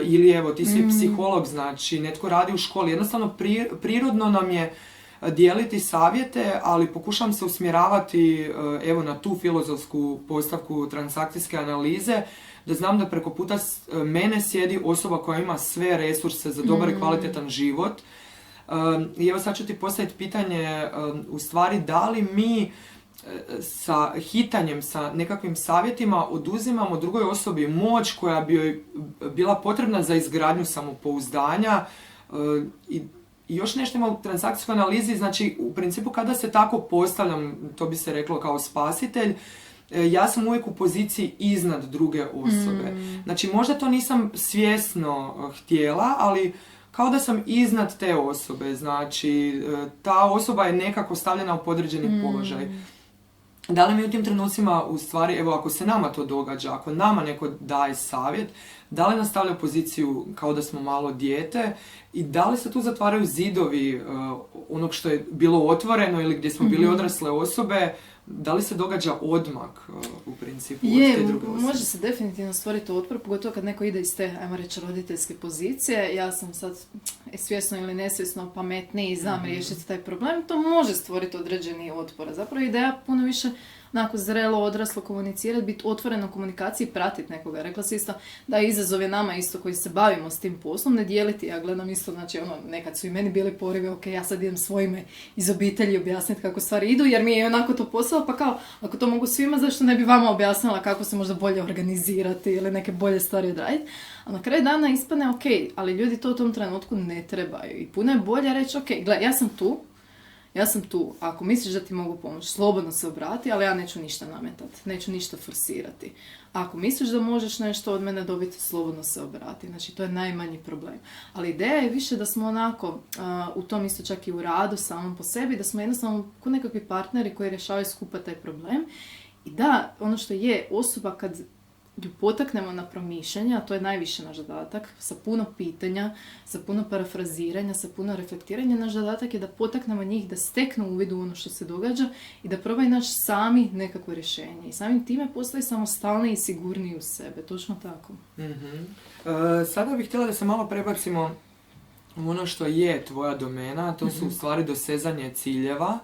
ili evo ti si psiholog, znači netko radi u školi, jednostavno prirodno nam je dijeliti savjete, ali pokušam se usmjeravati evo na tu filozofsku postavku transakcijske analize, da znam da preko puta mene sjedi osoba koja ima sve resurse za dobar i kvalitetan život. I evo sad ću ti postaviti pitanje, u stvari, da li mi sa hitanjem, sa nekakvim savjetima oduzimamo drugoj osobi moć koja bi joj bila potrebna za izgradnju samopouzdanja. I još nešto ima u transakcijskoj analizi, znači u principu kada se tako postavljam, to bi se reklo kao spasitelj, ja sam uvijek u poziciji iznad druge osobe. Znači možda to nisam svjesno htjela, ali kao da sam iznad te osobe, znači ta osoba je nekako stavljena u podređeni položaj. Da li mi u tim trenucima, u stvari, evo ako se nama to događa, ako nama neko daje savjet, da li nas stavlja u poziciju kao da smo malo dijete i da li se tu zatvaraju zidovi onog što je bilo otvoreno ili gdje smo bili odrasle osobe, da li se događa odmak u principu od te druge osobe? Može se definitivno stvoriti otpor, pogotovo kad neko ide iz te, ajmo reći, roditeljske pozicije. Ja sam sad svjesno ili nesvjesno pametniji i znam riješiti taj problem. To može stvoriti određeni otpor. Zapravo ideja puno više onako zrelo, odraslo komunicirati, biti otvoreno u komunikaciji, pratiti nekoga. Rekla si isto da izazov je nama isto koji se bavimo s tim poslom, ne dijeliti. Ja gledam isto, znači nekad su i meni bili porivi, ok, ja sad idem svojime iz obitelji objasniti kako stvari idu, jer mi je onako to posao, pa kao, ako to mogu svima, zašto ne bi vama objasnila kako se možda bolje organizirati ili neke bolje stvari odraditi. A na kraju dana ispadne ok, ali ljudi to u tom trenutku ne trebaju. I puno je bolje reći, ok, gledaj, ja sam tu, ako misliš da ti mogu pomoći, slobodno se obrati, ali ja neću ništa nametati, neću ništa forsirati. Ako misliš da možeš nešto od mene dobiti, slobodno se obrati. Znači, to je najmanji problem. Ali ideja je više da smo onako, u tom isto čak i u radu samom po sebi, da smo jednostavno ko nekakvi partneri koji rješavaju skupa taj problem. I da, ono što je osoba kad ju potaknemo na promišljanje, a to je najviše naš zadatak, sa puno pitanja, sa puno parafraziranja, sa puno reflektiranja, naš zadatak je da potaknemo njih da steknu uvid u ono što se događa i da probaju naći sami nekakvo rješenje. I samim time postaju samostalni i sigurniji u sebe, točno tako. Sada bih htjela da se malo prebacimo u ono što je tvoja domena, to su u stvari dosezanje ciljeva.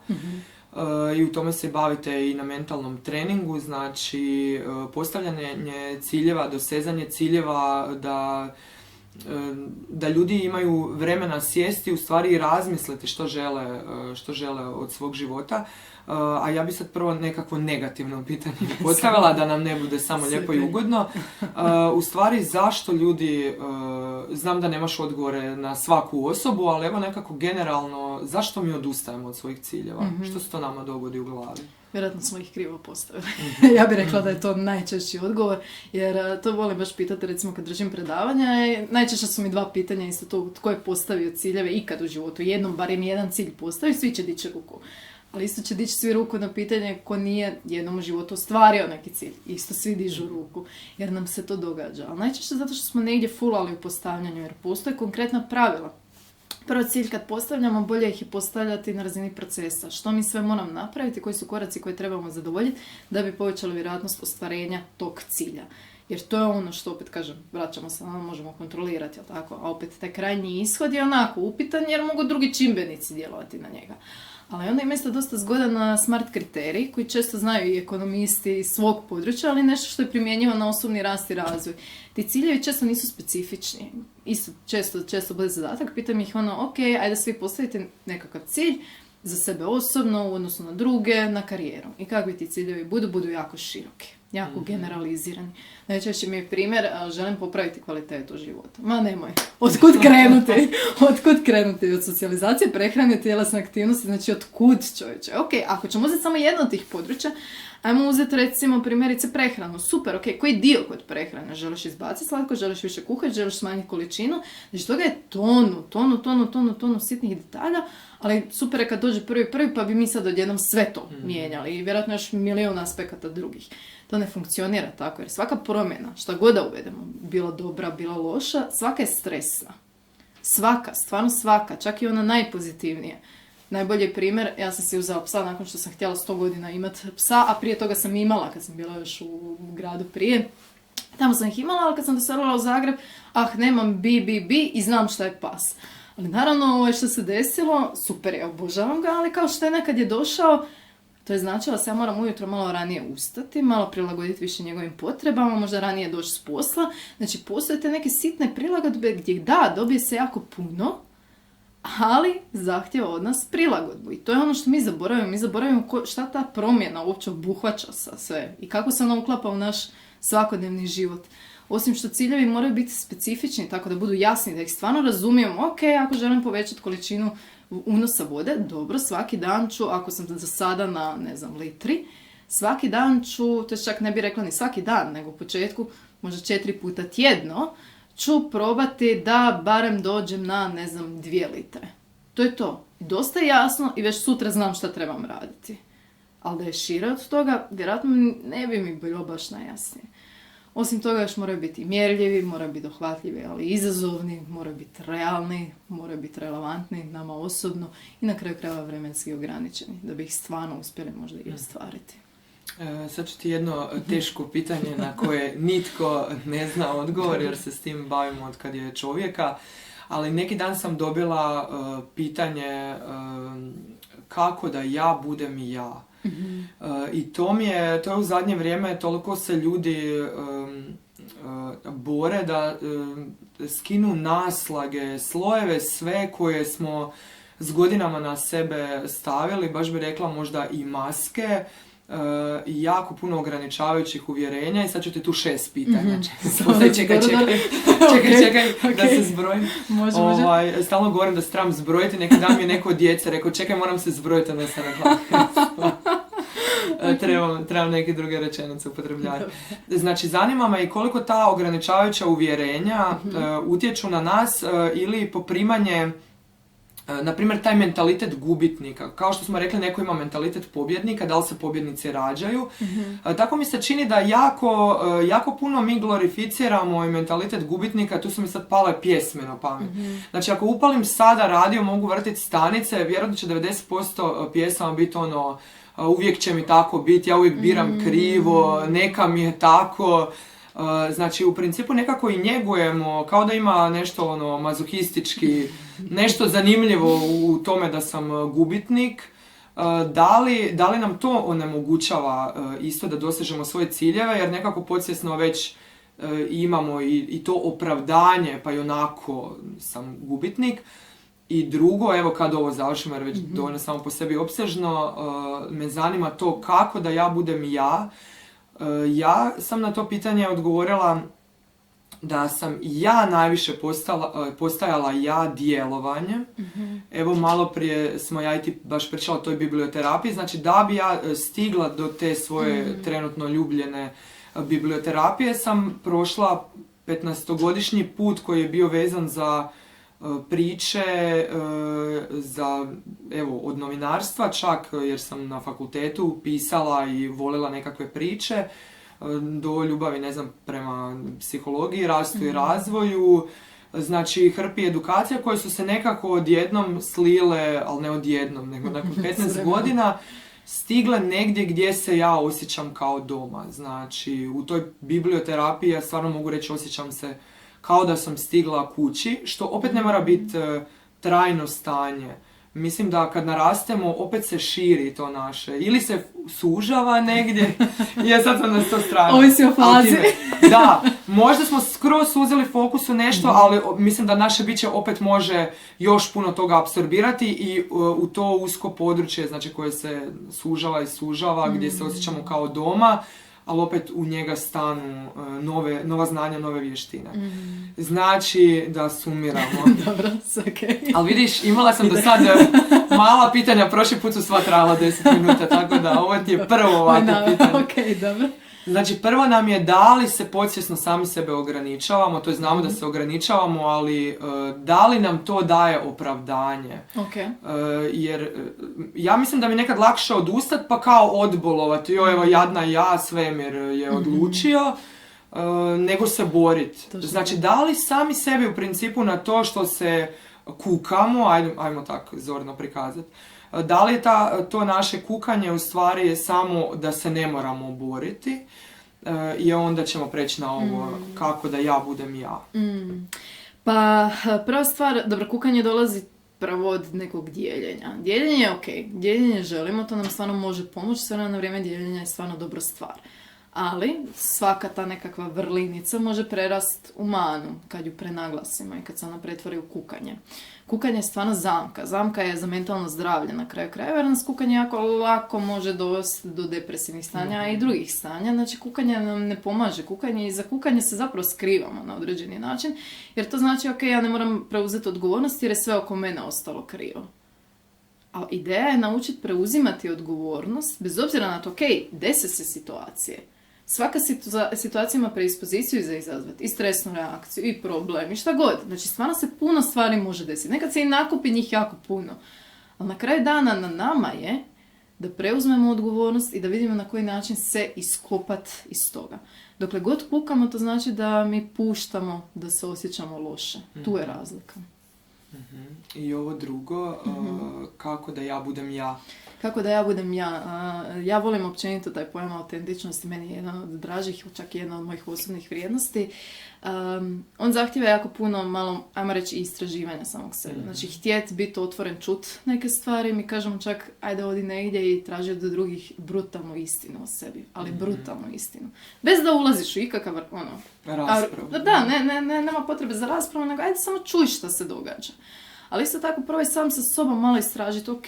I u tome se bavite i na mentalnom treningu, znači postavljanje ciljeva, dosezanje ciljeva, da ljudi imaju vremena sjesti, u stvari i razmisliti što žele od svog života. A ja bi sad prvo nekakvo negativno pitanje postavila, da nam ne bude samo lijepo i ugodno. U stvari, zašto ljudi, znam da nemaš odgovore na svaku osobu, ali evo nekako generalno, zašto mi odustajemo od svojih ciljeva? Što se to nama dogodi u glavi? Vjerojatno smo ih krivo postavili. Ja bih rekla da je to najčešći odgovor, jer to volim baš pitati, recimo kad držim predavanja, najčešće su mi dva pitanja isto to, tko je postavio ciljeve ikad u životu. Jednom, barem jedan cilj postavi, svi će dići ruku. Ali isto će dići svi ruku na pitanje ko nije jednom u životu ostvario neki cilj. Isto svi dižu ruku, jer nam se to događa. Ali najčešće zato što smo negdje fulali u postavljanju, jer postoje konkretna pravila. Prvo cilj kad postavljamo, bolje ih je postavljati na razini procesa. Što mi sve moramo napraviti, koji su koraci koje trebamo zadovoljiti da bi povećali vjerojatnost ostvarenja tog cilja. Jer to je ono što, opet kažem, vraćamo se, možemo kontrolirati, jel tako? A opet taj krajnji ishod je onako upitan jer mogu drugi čimbenici djelovati na njega. Ali onda ima isto dosta zgodan smart kriterij koji često znaju i ekonomisti iz svog područja, ali nešto što je primjenjivo na osobni rast i razvoj. Ti ciljevi često nisu specifični. Isto često bude zadatak, pitam ih ok, ajde svi postavite nekakav cilj za sebe osobno, u odnosu na druge, na karijeru. I kakvi ti ciljevi budu jako široki, jako generalizirani. Najčešće mi je primjer, želim popraviti kvalitetu života. Ma nemoj, otkud krenuti? Otkud krenuti? Od socijalizacije, prehrane, tjelesne aktivnosti, znači otkud, čovječe? Ok, ako ćemo uzeti samo jedno od tih područja, ajmo uzeti recimo primjerice prehranu. Super, ok, koji dio kod prehrane? Želiš izbaciti slatko, želiš više kuhati, želiš smanjiti količinu? Znači toga je tonu sitnih detalja, ali super je kad dođe prvi, pa bi mi sad odjednom sve to mijenjali i vjerojatno još milijun aspekata drugih. To ne funkcionira tako, jer svaka promjena, šta god da uvedemo, bilo dobra, bilo loša, svaka je stresna. Svaka, stvarno svaka, čak i ona najpozitivnija. Najbolji primjer, ja sam si uzela psa nakon što sam htjela 100 godina imati psa, a prije toga sam imala kad sam bila još u gradu prije. Tamo sam ih imala, ali kad sam doselila u Zagreb, nemam bi i znam šta je pas. Ali naravno, što se desilo, super je, obožavam ga, ali kao što je nekad je došao, to je značilo da se ja moram ujutro malo ranije ustati, malo prilagoditi više njegovim potrebama, možda ranije doći s posla. Znači, postoje te neke sitne prilagodbe gdje dobije se jako puno, ali zahtjeva od nas prilagodbu. I to je ono što mi zaboravimo. Mi zaboravimo šta ta promjena uopće obuhvaća sa sve i kako se ona uklapa u naš svakodnevni život. Osim što ciljevi moraju biti specifični, tako da budu jasni, da ih stvarno razumijemo. Ok, ako želim povećati količinu unosa vode, dobro, svaki dan ću, ako sam za sada na, ne znam, litri, svaki dan ću, to čak ne bih rekla ni svaki dan, nego u početku, možda 4 puta tjedno, ću probati da barem dođem na, ne znam, 2 litre. To je to. Dosta jasno i već sutra znam šta trebam raditi. Ali da je šire od toga, vjerojatno ne bi mi bilo baš najjasnije. Osim toga još moraju biti mjerljivi, moraju biti dohvatljivi, ali izazovni, moraju biti realni, moraju biti relevantni nama osobno i na kraju krajeva vremenski ograničeni, da bi ih stvarno uspjeli možda i ostvariti. Sad ću ti jedno teško pitanje na koje nitko ne zna odgovor jer se s tim bavimo od kad je čovjeka, ali neki dan sam dobila pitanje kako da ja budem ja. Mm-hmm. I to je u zadnje vrijeme toliko se ljudi bore da skinu naslage, slojeve sve koje smo s godinama na sebe stavili, baš bi rekla možda i maske, i jako puno ograničavajućih uvjerenja i sad ću ti tu 6 pitanja. Mm-hmm. Čekaj, da se zbrojim. Može. Stalno govorim da se trebam zbrojiti, neki dan mi je neko od djece rekao čekaj moram se zbrojiti, onda sam rekla trebam neke druge rečenice upotrebljavati. Znači zanima me i koliko ta ograničavajuća uvjerenja utječu na nas ili poprimanje, na primjer, taj mentalitet gubitnika. Kao što smo rekli, neko ima mentalitet pobjednika, da li se pobjednici rađaju. Mm-hmm. Tako mi se čini da jako puno mi glorificiramo i mentalitet gubitnika, tu su mi sad pale pjesme na pamet. Mm-hmm. Znači, ako upalim sada radio, mogu vrtiti stanice, vjerojatno će 90% pjesama biti ono, uvijek će mi tako biti, ja uvijek biram krivo, neka mi je tako. Znači, u principu nekako i njegujemo, kao da ima nešto ono mazohistički, nešto zanimljivo u tome da sam gubitnik. Da li nam to onemogućava isto da dosežemo svoje ciljeve, jer nekako podsvjesno već imamo i to opravdanje, pa i onako sam gubitnik. I drugo, evo kad ovo završimo, jer već dovoljno samo po sebi opsežno, me zanima to kako da ja budem ja. Ja sam na to pitanje odgovorila da sam ja najviše postajala ja djelovanjem. Mm-hmm. Evo malo prije smo ja i ti baš pričala o toj biblioterapiji, znači da bi ja stigla do te svoje trenutno ljubljene biblioterapije sam prošla 15-godišnji put koji je bio vezan za priče, za, evo, od novinarstva čak, jer sam na fakultetu pisala i volila nekakve priče, do ljubavi, ne znam, prema psihologiji, rastu i razvoju, znači hrpi edukacija koje su se nekako odjednom slile, ali ne odjednom, nego nakon 15 godina stigle negdje gdje se ja osjećam kao doma. Znači, u toj biblioterapiji ja stvarno mogu reći osjećam se kao da sam stigla kući, što opet ne mora biti trajno stanje. Mislim da kad narastemo, opet se širi to naše. Ili se sužava negdje. Ja sad sam na 100 strana. Ovisi o fazi. Da, možda smo skroz uzeli fokus u nešto, ali mislim da naše biće opet može još puno toga apsorbirati i u to usko područje, znači koje se sužava, gdje se osjećamo kao doma, ali opet u njega stanu nova znanja, nove vještine. Znači, da sumiramo. Dobro, okej. Ali vidiš, imala sam do sad mala pitanja, prošli put su sva trajala 10 minuta, tako da ovo ti je prvo ovako pitanje. Okej, dobro. Znači, prvo nam je da li se podsvjesno sami sebe ograničavamo, to je znamo da se ograničavamo, ali da li nam to daje opravdanje? Okay. Jer ja mislim da mi nekad lakše odustat pa kao odbolovati, evo jadna ja, svemir je odlučio, nego se boriti. Znači, da li sami sebi u principu na to što se kukamo, ajmo tako zorno prikazati, da li je to naše kukanje u stvari samo da se ne moramo boriti i onda ćemo preći na ovo kako da ja budem ja. Pa prva stvar, dobro, kukanje dolazi pravo od nekog dijeljenja. Dijeljenje je ok, dijeljenje želimo, to nam stvarno može pomoći, sve na vrijeme dijeljenja je stvarno dobra stvar. Ali svaka ta nekakva vrlinica može prerast u manu kad ju prenaglasimo i kad se ona pretvori u kukanje. Kukanje je stvarno zamka. Zamka je za mentalno zdravlje na kraju krajeva, jer nas kukanje jako lako može dovesti do depresivnih stanja i drugih stanja. Znači kukanje nam ne pomaže. Kukanje i za kukanje se zapravo skrivamo na određeni način, jer to znači ok, ja ne moram preuzeti odgovornost jer je sve oko mene ostalo krivo. A ideja je naučiti preuzimati odgovornost, bez obzira na to, ok, dese se situacije. Svaka situacija ima predispoziciju za izazvati i stresnu reakciju, i problem, i šta god. Znači, stvarno se puno stvari može desiti. Nekad se i nakupi njih jako puno. Ali na kraju dana na nama je da preuzmemo odgovornost i da vidimo na koji način se iskopat iz toga. Dokle god kukamo, to znači da mi puštamo da se osjećamo loše. Tu je razlika. I ovo drugo, kako da ja budem ja? Kako da ja budem ja? Ja volim općenito taj pojam autentičnosti, meni je jedan od dražih, čak i jedna od mojih osobnih vrijednosti. On zahtijeva jako puno, malo, ajmo reći, istraživanja samog sebe. Znači, htjeti biti otvoren, čut neke stvari, mi kažemo čak, ajde odi negdje i traži od drugih brutalnu istinu o sebi, ali brutalnu istinu. Bez da ulaziš u ikakav, raspravu. Nema potrebe za raspravu, nego ajde samo čuj šta se događa. Ali isto tako probaj sam sa sobom malo istražiti, ok,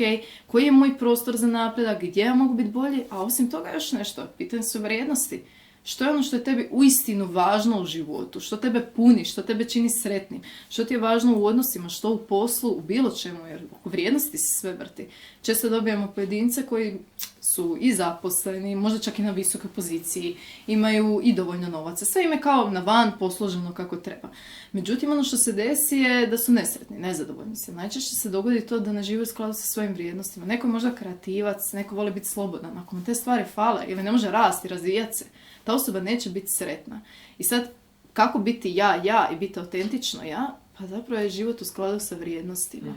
koji je moj prostor za napredak, gdje ja mogu biti bolji, a osim toga još nešto, pitanje su vrijednosti. Što je ono što je tebi uistinu važno u životu, što tebe puni, što tebe čini sretnim, što ti je važno u odnosima, što u poslu, u bilo čemu, jer oko vrijednosti se sve vrti. Često dobijamo pojedince koji su i zaposleni, možda čak i na visokoj poziciji, imaju i dovoljno novaca, sve im je kao na van posloženo kako treba. Međutim, ono što se desi je da su nesretni, nezadovoljni se. Najčešće se dogodi to da ne žive u skladu sa svojim vrijednostima. Neko je možda kreativac, neko voli biti slobodan, ako mu te stvari fale ili ne može rasti, razvijati se, ta osoba neće biti sretna. I sad, kako biti ja i biti autentično ja? Pa zapravo je život u skladu sa vrijednostima.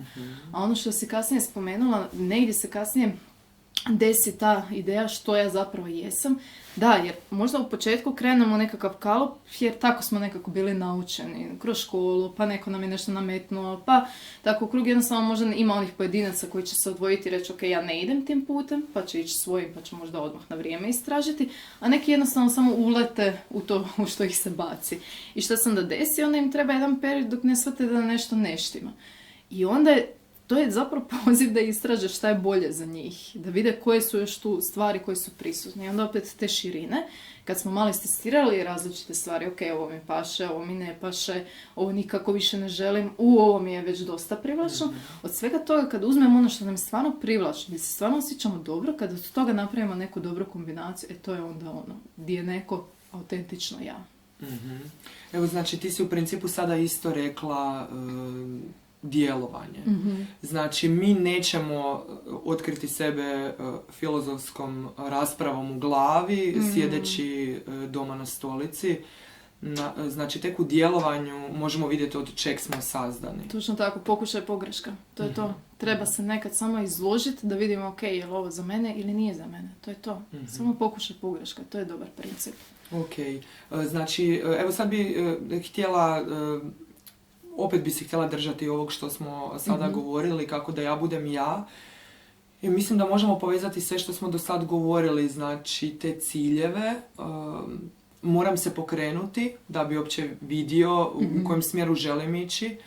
A ono što si kasnije spomenula, negdje se kasnije desi ta ideja što ja zapravo jesam. Da, jer možda u početku krenemo nekakav kalup, jer tako smo nekako bili naučeni, kroz školu, pa neko nam je nešto nametnuo, pa tako u krug jednostavno možda ima onih pojedinaca koji će se odvojiti i reći ok, ja ne idem tim putem, pa će ići svojim, pa će možda odmah na vrijeme istražiti, a neki jednostavno samo ulete u to u što ih se baci. I što se onda desi, onda im treba jedan period dok ne shvate da nešto ne štima. I onda to je zapravo poziv da istraže šta je bolje za njih, da vide koje su još tu stvari koje su prisutne. I onda opet te širine, kad smo malo istestirali različite stvari, ok, ovo mi paše, ovo mi ne paše, ovo nikako više ne želim, ovo mi je već dosta privlačno. Od svega toga, kad uzmemo ono što nam je stvarno privlačno, gdje se stvarno osjećamo dobro, kad od toga napravimo neku dobru kombinaciju, to je onda ono, gdje je neko autentično ja. Evo, znači, ti si u principu sada isto rekla djelovanje. Znači, mi nećemo otkriti sebe filozofskom raspravom u glavi, sjedeći doma na stolici. Znači, tek u djelovanju možemo vidjeti od čeg smo sazdani. Točno tako, pokušaj pogreška. To je to. Treba se nekad samo izložiti da vidimo ok, je li ovo za mene ili nije za mene. To je to. Samo pokušaj pogreška. To je dobar princip. Ok. Znači, evo sad bi htjela... Opet bi se htjela držati ovog što smo sada govorili, kako da ja budem ja. I mislim da možemo povezati sve što smo do sad govorili, znači te ciljeve. Moram se pokrenuti da bi uopće vidio u kojem smjeru želim ići.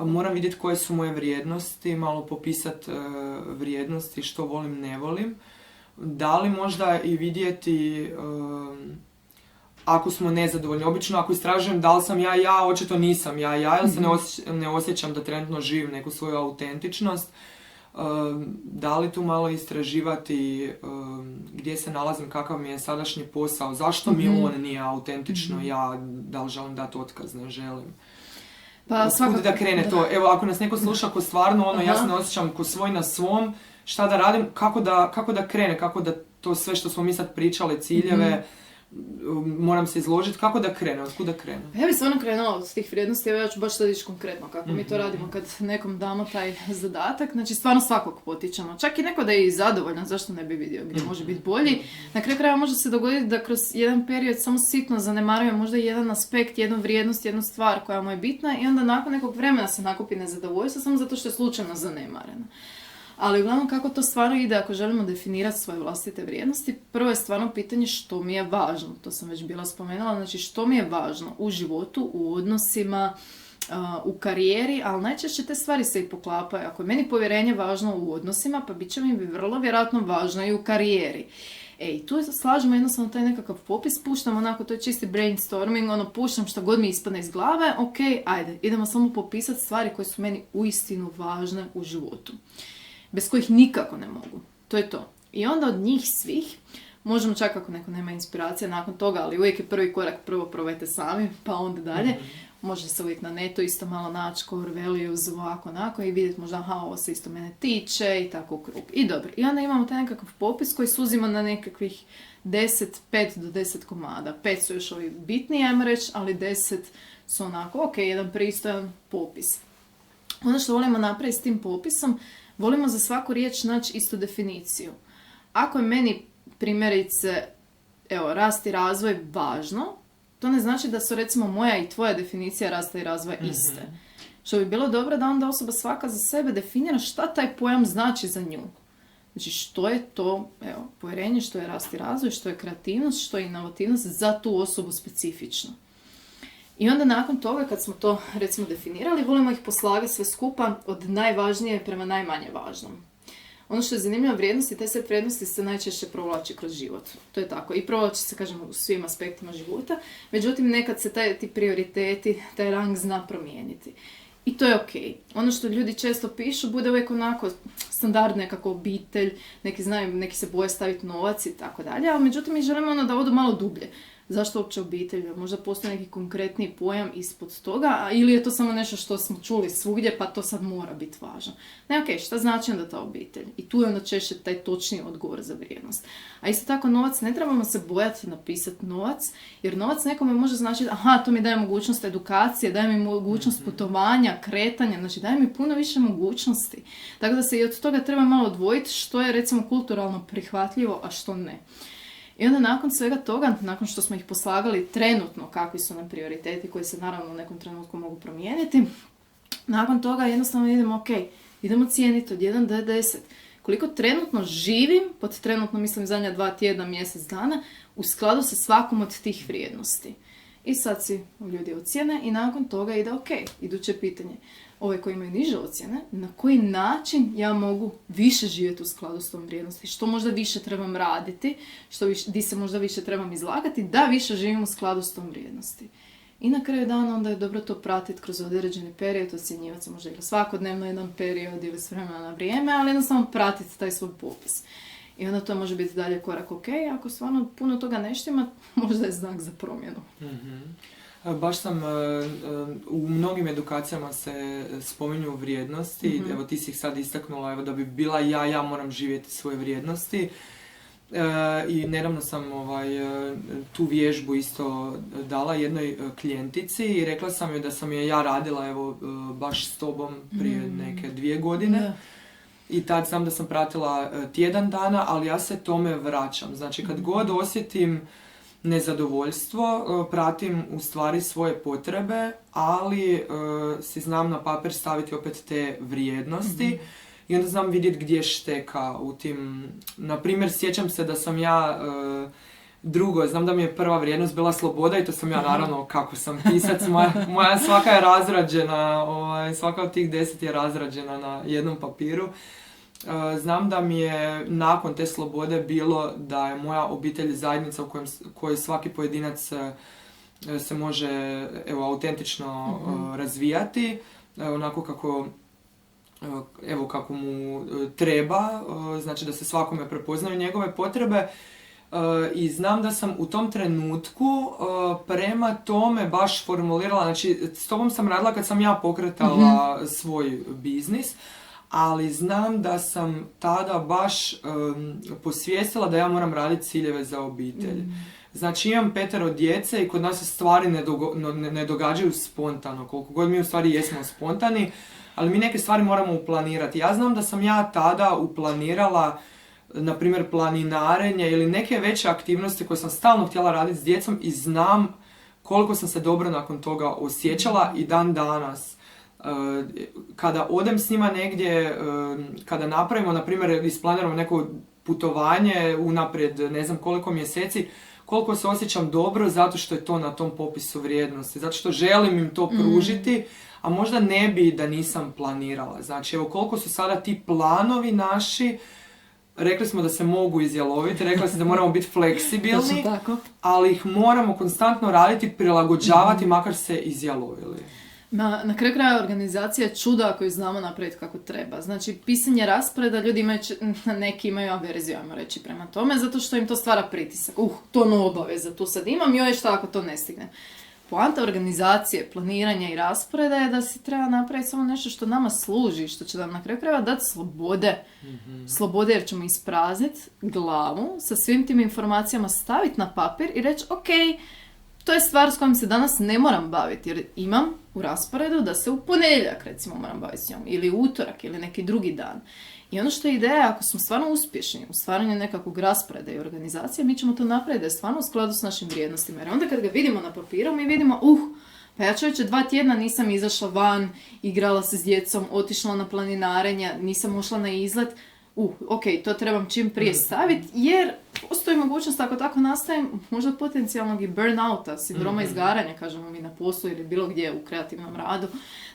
Moram vidjeti koje su moje vrijednosti, malo popisati vrijednosti, što volim, ne volim. Da li možda i vidjeti... ako smo nezadovoljni. Obično ako istražujem da li sam ja, očito nisam ja, jer se ne osjećam da trenutno živim neku svoju autentičnost. Da li tu malo istraživati gdje se nalazim, kakav mi je sadašnji posao, zašto mi on nije autentično ja, da li želim dati otkaz, ne želim. Pa svakako da krene to. Evo, ako nas neko sluša ko stvarno ja se ne osjećam ko svoj na svom, šta da radim, kako da krene, kako da to sve što smo mi sad pričali, ciljeve, moram se izložiti, kako da krene, otkud da krene? Ja bih stvarno krenula od tih vrijednosti, evo ja ću baš sad ići konkretno kako mi to radimo kad nekom damo taj zadatak, znači stvarno svakog potičemo, čak i neko da je i zadovoljan, zašto ne bi vidio gdje može biti bolji. Na kraju kraja može se dogoditi da kroz jedan period samo sitno zanemaruje možda jedan aspekt, jednu vrijednost, jednu stvar koja mu je bitna i onda nakon nekog vremena se nakupi nezadovoljstvo samo zato što je slučajno zanemarena. Ali uglavnom kako to stvarno ide ako želimo definirati svoje vlastite vrijednosti, prvo je stvarno pitanje što mi je važno. To sam već bila spomenula, znači što mi je važno u životu, u odnosima, u karijeri, ali najčešće te stvari se i poklapaju. Ako je meni povjerenje važno u odnosima, pa bit će mi vrlo vjerojatno važno i u karijeri. I tu slažemo jednostavno taj nekakav popis, puštam onako, to je čisti brainstorming, puštam šta god mi ispadne iz glave, ok, ajde, idemo samo popisati stvari koje su meni uistinu važne u životu. Bez kojih nikako ne mogu. To je to. I onda od njih svih, možemo čak ako neko nema inspiracije nakon toga, ali uvijek je prvi korak, prvo probajte sami, pa onda dalje. Može se uvijek na netu isto malo naći core values, ovako, onako, i vidjeti možda, aha, ovo se isto mene tiče i tako u krug. I dobro. I onda imamo taj nekakav popis koji suzima na nekakvih 5 do 10 komada. 5 su još ovi bitniji, ajmo reći, ali 10 su onako, ok, jedan pristojan popis. Ono što volimo napraviti s tim popisom, volimo za svaku riječ naći istu definiciju. Ako je meni, primjerice, rast i razvoj važno, to ne znači da su recimo moja i tvoja definicija rasta i razvoja iste. Što bi bilo dobro da onda osoba svaka za sebe definira šta taj pojam znači za nju. Znači što je to, povjerenje, što je rast i razvoj, što je kreativnost, što je inovativnost za tu osobu specifično. I onda nakon toga kad smo to recimo definirali, volimo ih poslagati sve skupa od najvažnije prema najmanje važnom. Ono što je zanimljivo, vrijednosti, te set vrijednosti se najčešće provlači kroz život. To je tako. I provlači se, kažemo, u svim aspektima života. Međutim, nekad se ti prioriteti, taj rang zna promijeniti. I to je ok. Ono što ljudi često pišu bude uvijek onako standard, nekako obitelj, neki se boje staviti novac i tako dalje, ali međutim mi želimo da odu malo dublje. Zašto uopće obitelj? Možda postoji neki konkretni pojam ispod toga, ili je to samo nešto što smo čuli svugdje, pa to sad mora biti važno. Ne, ok, šta znači onda ta obitelj? I tu je onda češće taj točniji odgovor za vrijednost. A isto tako novac, ne trebamo se bojati napisati novac, jer novac nekome može značiti, aha, to mi daje mogućnost edukacije, daje mi mogućnost putovanja, kretanja, znači daje mi puno više mogućnosti. Tako da se i od toga treba malo odvojiti što je recimo kulturalno prihvatljivo, a što ne. I onda nakon svega toga, nakon što smo ih poslagali trenutno kakvi su nam prioriteti koji se naravno u nekom trenutku mogu promijeniti, nakon toga jednostavno idemo, ok, idemo cijeniti od 1 do 10. Koliko trenutno živim, pod trenutno mislim zadnja 2 tjedna, mjesec dana, u skladu sa svakom od tih vrijednosti. I sad si ljudi ocijene i nakon toga ide ok, iduće pitanje. Ove koji imaju niže ocjene, na koji način ja mogu više živjeti u skladu s tom vrijednosti, što možda više trebam raditi, di se možda više trebam izlagati, da više živim u skladu s tom vrijednosti. I na kraju dana onda je dobro to pratiti kroz određeni period, ocjenjivati se možda ili svakodnevno jedan period ili s vremena na vrijeme, ali jednostavno pratiti taj svoj popis. I onda to može biti dalje korak ok, ako stvarno puno toga ne štima, možda je znak za promjenu. Mm-hmm. Baš sam, u mnogim edukacijama se spominju vrijednosti, evo ti si ih sad istaknula, evo da bi bila ja moram živjeti svoje vrijednosti. I nedavno sam tu vježbu isto dala jednoj klijentici i rekla sam joj da sam je ja radila evo baš s tobom prije neke 2 godine. Da. I tad znam da sam pratila tjedan dana, ali ja se tome vraćam. Znači kad god osjetim nezadovoljstvo, pratim u stvari svoje potrebe, ali si znam na papir staviti opet te vrijednosti i onda znam vidjeti gdje šteka u tim. Na primjer, sjećam se da sam ja znam da mi je prva vrijednost bila sloboda i to sam ja naravno, kako sam pisac, moja svaka je razrađena, svaka od tih 10 je razrađena na jednom papiru. Znam da mi je nakon te slobode bilo da je moja obitelj zajednica u kojoj svaki pojedinac se može autentično razvijati, onako kako mu treba, znači da se svakome prepoznaju njegove potrebe. I znam da sam u tom trenutku prema tome baš formulirala, znači s tobom sam radila kad sam ja pokretala svoj biznis, ali znam da sam tada baš posvijestila da ja moram raditi ciljeve za obitelj. Znači imam 5 djece i kod nas se stvari ne događaju spontano, koliko god mi u stvari jesmo spontani, ali mi neke stvari moramo uplanirati. Ja znam da sam ja tada uplanirala, na primjer, planinarenje ili neke veće aktivnosti koje sam stalno htjela raditi s djecom i znam koliko sam se dobro nakon toga osjećala i dan danas. Kada odem s njima negdje, kada napravimo, na primjer, isplaniramo neko putovanje unaprijed ne znam koliko mjeseci, koliko se osjećam dobro zato što je to na tom popisu vrijednosti, zato što želim im to pružiti, a možda ne bi da nisam planirala. Znači, evo koliko su sada ti planovi naši, rekli smo da se mogu izjaloviti, rekli smo da moramo biti fleksibilni, ali ih moramo konstantno raditi, prilagođavati, makar se izjalovili. Na kraju kraja organizacija je čudo ako ju znamo napraviti kako treba. Znači, pisanje rasporeda, ljudi imaju, neki imaju averziju, ajmo reći, prema tome, zato što im to stvara pritisak. To no obaveza, tu sad imam, joj šta ako to ne stigne. Poanta organizacije, planiranja i rasporeda je da si treba napraviti samo nešto što nama služi, što će nam na kraju krajeva dati slobode. Slobode jer ćemo isprazniti glavu, sa svim tim informacijama staviti na papir i reći, ok, to je stvar s kojom se danas ne moram baviti, jer imam u rasporedu da se u ponedjeljak, recimo, moram baviti s njom, ili utorak, ili neki drugi dan. I ono što je ideja, ako smo stvarno uspješni u stvaranju nekakvog rasporeda i organizacije, mi ćemo to napraviti da je stvarno u skladu s našim vrijednostima. Jer onda kad ga vidimo na papiru, mi vidimo, pa ja čovječe 2 tjedna nisam izašla van, igrala se s djecom, otišla na planinarenja, nisam ušla na izlet. Ok, to trebam čim prije staviti, jer postoji mogućnost, ako tako nastavim, možda potencijalnog i burnouta, sindroma izgaranja, kažemo mi na poslu ili bilo gdje u kreativnom radu.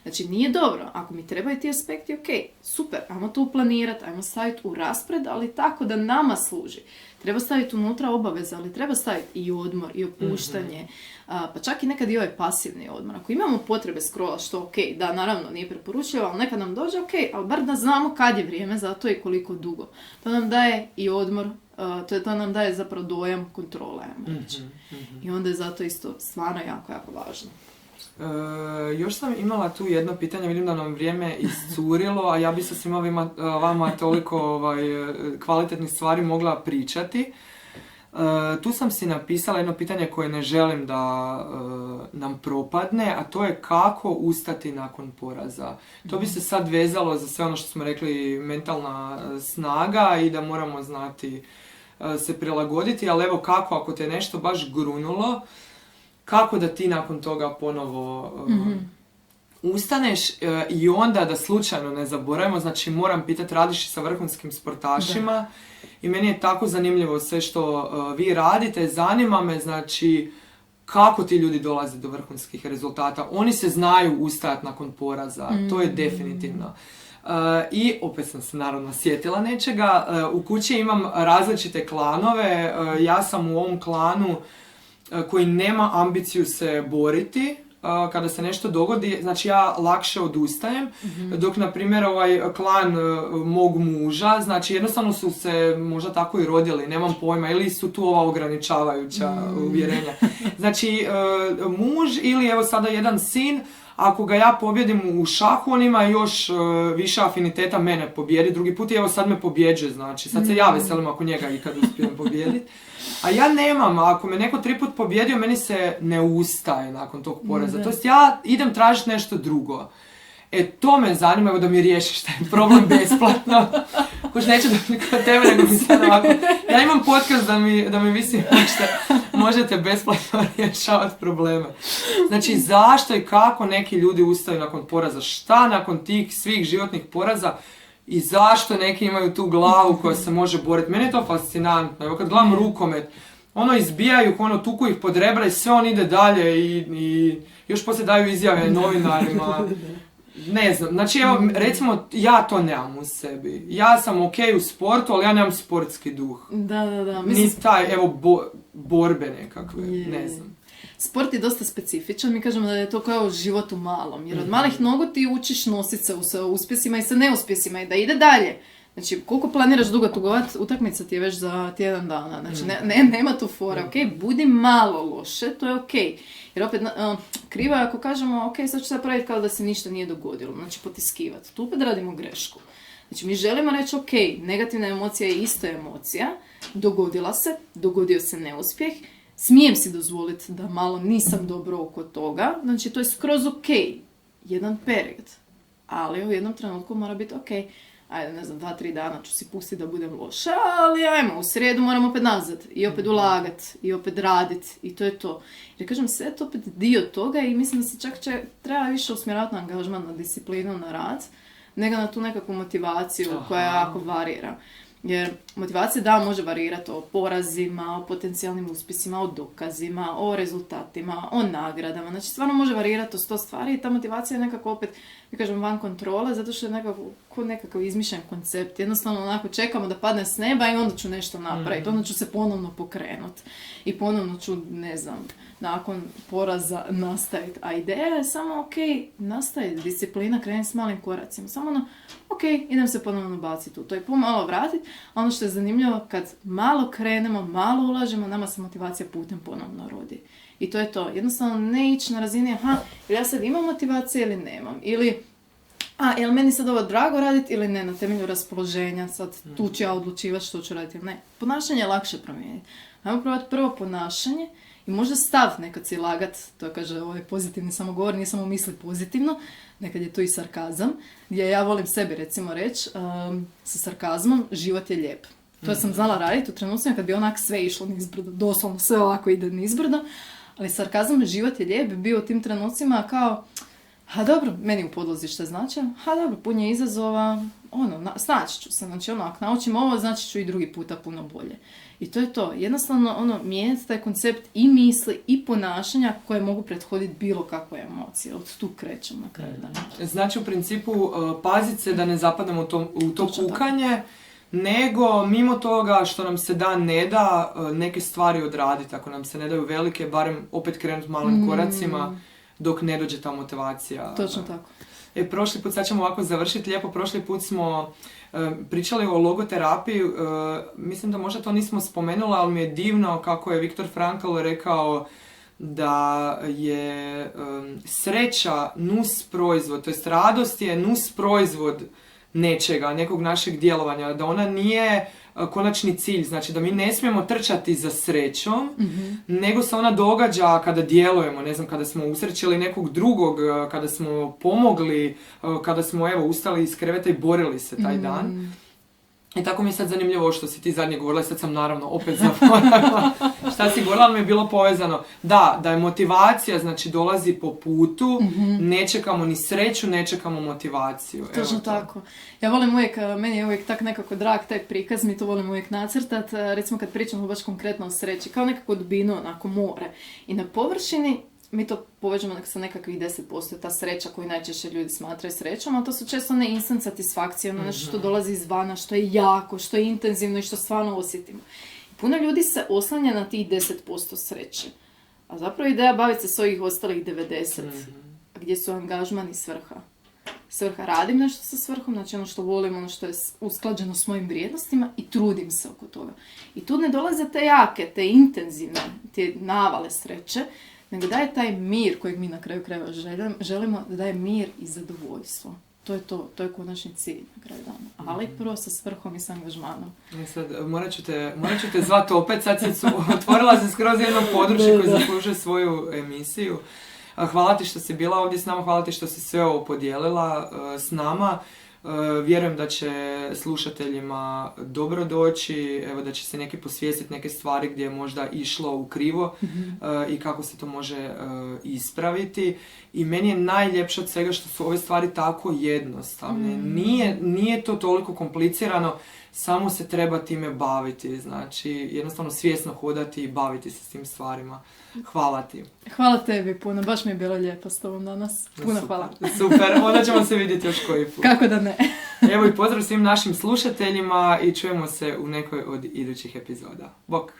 Znači, nije dobro. Ako mi trebaju ti aspekti, ok, super, ajmo to uplanirati, ajmo staviti u raspored, ali tako da nama služi. Treba staviti unutra obaveze, ali treba staviti i odmor, i opuštanje, pa čak i nekad i ovaj pasivni odmor. Ako imamo potrebe scrolla, što ok, da, naravno, nije preporučljivo, ali nekad nam dođe, ok, ali bar da znamo kad je vrijeme za to i koliko dugo. To nam daje i odmor, to nam daje zapravo dojam kontrole, ajmo reći. I onda je zato isto stvarno jako, jako važno. Još sam imala tu jedno pitanje, vidim da nam vrijeme iscurilo, a ja bi sa svima vama toliko kvalitetnih stvari mogla pričati. Tu sam si napisala jedno pitanje koje ne želim da nam propadne, a to je kako ustati nakon poraza. To bi se sad vezalo za sve ono što smo rekli, mentalna snaga i da moramo znati se prilagoditi, ali evo kako ako te nešto baš grunulo, kako da ti nakon toga ponovo ustaneš i onda da slučajno ne zaboravimo, znači moram pitati, radiš i sa vrhunskim sportašima i meni je tako zanimljivo sve što vi radite, zanima me, znači kako ti ljudi dolaze do vrhunskih rezultata, oni se znaju ustajati nakon poraza, to je definitivno. I opet sam se naravno sjetila nečega, u kući imam različite klanove, ja sam u ovom klanu koji nema ambiciju se boriti, kada se nešto dogodi, znači ja lakše odustajem, dok na primjer ovaj klan mog muža, znači jednostavno su se možda tako i rodili, nemam pojma, ili su tu ova ograničavajuća uvjerenja. Znači muž ili evo sada jedan sin, ako ga ja pobjedim u šahu, on ima još više afiniteta mene pobjediti. Drugi put evo sad me pobjeđuje, znači sad se ja veselim ako njega ikad uspijem pobijediti. A ja nemam, ako me neko 3 put pobjedio, meni se ne ustaje nakon tog poraza. To jest ja idem tražiti nešto drugo. To me zanima, evo da mi riješiš taj problem besplatno. Kož neću da mi kod tebe, nego mi sad ovako. Ja imam podcast da mi vi možete besplatno rješavati probleme. Znači, zašto i kako neki ljudi ustaju nakon poraza? Šta nakon tih svih životnih poraza? I zašto neki imaju tu glavu koja se može boriti? Meni je to fascinantno. Evo kad gledam rukomet, izbijaju, tuku ih pod rebra i sve on ide dalje i još poslije daju izjave novinarima. Ne znam, znači evo, recimo, ja to nemam u sebi. Ja sam ok u sportu, ali ja nemam sportski duh. Da. Ni taj, evo, borbe nekakve, ne znam. Sport je dosta specifičan, mi kažemo da je to kao život u malom, jer od malih nogu ti učiš nositi se sa uspjesima i sa neuspjesima i da ide dalje. Znači, koliko planiraš dugo tugovat, utakmica ti je već za tjedan dana. Znači, nema tu fora, ok, budi malo loše, to je ok. Jer opet, krivo je ako kažemo, ok, sad ću se praviti kao da se ništa nije dogodilo, znači potiskivati. Tu opet radimo grešku. Znači, mi želimo reći, ok, negativna emocija je isto emocija, dogodila se, dogodio se neuspjeh, smijem si dozvoliti da malo nisam dobro oko toga, znači to je skroz ok, jedan period, ali u jednom trenutku mora biti ok, ajde, ne znam, 2-3 dana ću si pustiti da budem loša, ali ajmo, u srijedu moram opet nazad i opet ulagat i opet radit i to je to. Jer kažem, sve je to opet dio toga i mislim da se čak treba više usmjeravati na angažman, na disciplinu, na rad, nego na tu nekakvu motivaciju koja jako varira. Jer motivacija da može varirati o porazima, o potencijalnim uspjesima, o dokazima, o rezultatima, o nagradama. Znači stvarno može varirati o 100 stvari i ta motivacija je nekako opet, ja kažem, van kontrole, zato što je nekakav izmišljen koncept. Jednostavno onako čekamo da padne s neba i onda ću nešto napraviti, onda ću se ponovno pokrenuti i ponovno ću, ne znam, nakon poraza nastaviti. A ideja je samo, ok, nastaviti, disciplina, krenuti s malim koracima. Samo ono, ok, idem se ponovno baciti u to i pomalo vratiti. A ono što je zanimljivo, kad malo krenemo, malo ulažemo, nama se motivacija putem ponovno rodi. I to je to. Jednostavno ne ići na razini, ili ja sad imam motivacije ili nemam. Ili, jel meni sad ovo drago raditi ili ne, na temelju raspoloženja, sad tu ću ja odlučivati što ću raditi ili ne. Ponašanje je lakše promijeniti. Ajmo probati prvo ponašanje i možda stav nekad si lagat, to kaže ovaj pozitivni samogovor, nije samo misli pozitivno, nekad je to i sarkazam, gdje ja volim sebi recimo reći sa sarkazmom, život je lijep. To sam znala raditi u trenucima kad bi onak sve išlo nizbrdo, doslovno sve ovako ide nizbrdo, ali sarkazam, život je lijep, bio u tim trenucima kao, dobro, meni u podlozi što znači, dobro, pun je izazova, snaći ću se, znači ako naučim ovo, znači ću i drugi puta puno bolje. I to je to, jednostavno mijenjati taj koncept i misli i ponašanja koje mogu prethoditi bilo kakve emocije, od tu krećemo na kraju dana. Znači u principu paziti se da ne zapadnemo u to kukanje, nego mimo toga što nam se da ne da neke stvari odraditi, ako nam se ne daju velike, barem opet krenuti malim koracima dok ne dođe ta motivacija. Točno tako. Prošli put, sad ćemo ovako završiti lijepo, prošli put smo pričali o logoterapiji, mislim da možda to nismo spomenuli, ali mi je divno kako je Viktor Frankl rekao da je sreća nus proizvod, to jest radost je nus proizvod nečega, nekog našeg djelovanja, da ona nije konačni cilj, znači da mi ne smijemo trčati za srećom, nego se ona događa kada djelujemo, ne znam, kada smo usrećili nekog drugog, kada smo pomogli, kada smo ustali iz kreveta i borili se taj dan. I tako mi je sad zanimljivo što si ti zadnje govorila, sad sam naravno opet zaboravila šta si govorila, ali mi je bilo povezano. Da je motivacija, znači dolazi po putu, ne čekamo ni sreću, ne čekamo motivaciju. Točno tako. Ja volim uvijek, meni je uvijek tak nekako drag taj prikaz, mi to volim uvijek nacrtat, recimo kad pričamo baš konkretno o sreći, kao nekako dubinu, onako more. I na površini mi to povežemo sa nekakvih 10%, ta sreća koju najčešće ljudi smatraju srećom, ali to su često ne instant satisfakcije, nešto što dolazi izvana, što je jako, što je intenzivno i što stvarno osjetimo. I puno ljudi se oslanja na tih 10% sreće. A zapravo ideja baviti se s ovih ostalih 90%, gdje su angažman i svrha. Svrha, radim nešto sa svrhom, znači ono što volim, ono što je usklađeno s mojim vrijednostima i trudim se oko toga. I tu ne dolaze te jake, te intenzivne, te navale sreće, nego daje taj mir kojeg mi na kraju krajeva želimo, da daje mir i zadovoljstvo. To je to, to je konačni cilj na kraju dana. Ali prvo sa svrhom i sa angažmanom. Sad, morat ću te zvati opet, sad otvorila se skroz jedno područje koje zaslužuje svoju emisiju. Hvala ti što si bila ovdje s nama, hvala ti što si sve ovo podijelila s nama. Vjerujem da će slušateljima dobro doći, evo da će se neki posvijestiti neke stvari gdje je možda išlo u krivo i kako se to može ispraviti. I meni je najljepše od svega što su ove stvari tako jednostavne. Nije to toliko komplicirano, samo se treba time baviti. Znači, jednostavno svjesno hodati i baviti se s tim stvarima. Hvala ti. Hvala tebi puno, baš mi je bilo lijepo s tobom danas. Puno hvala. Super, onda ćemo se vidjeti još koji put. Kako da ne. Evo i pozdrav svim našim slušateljima i čujemo se u nekoj od idućih epizoda. Bok!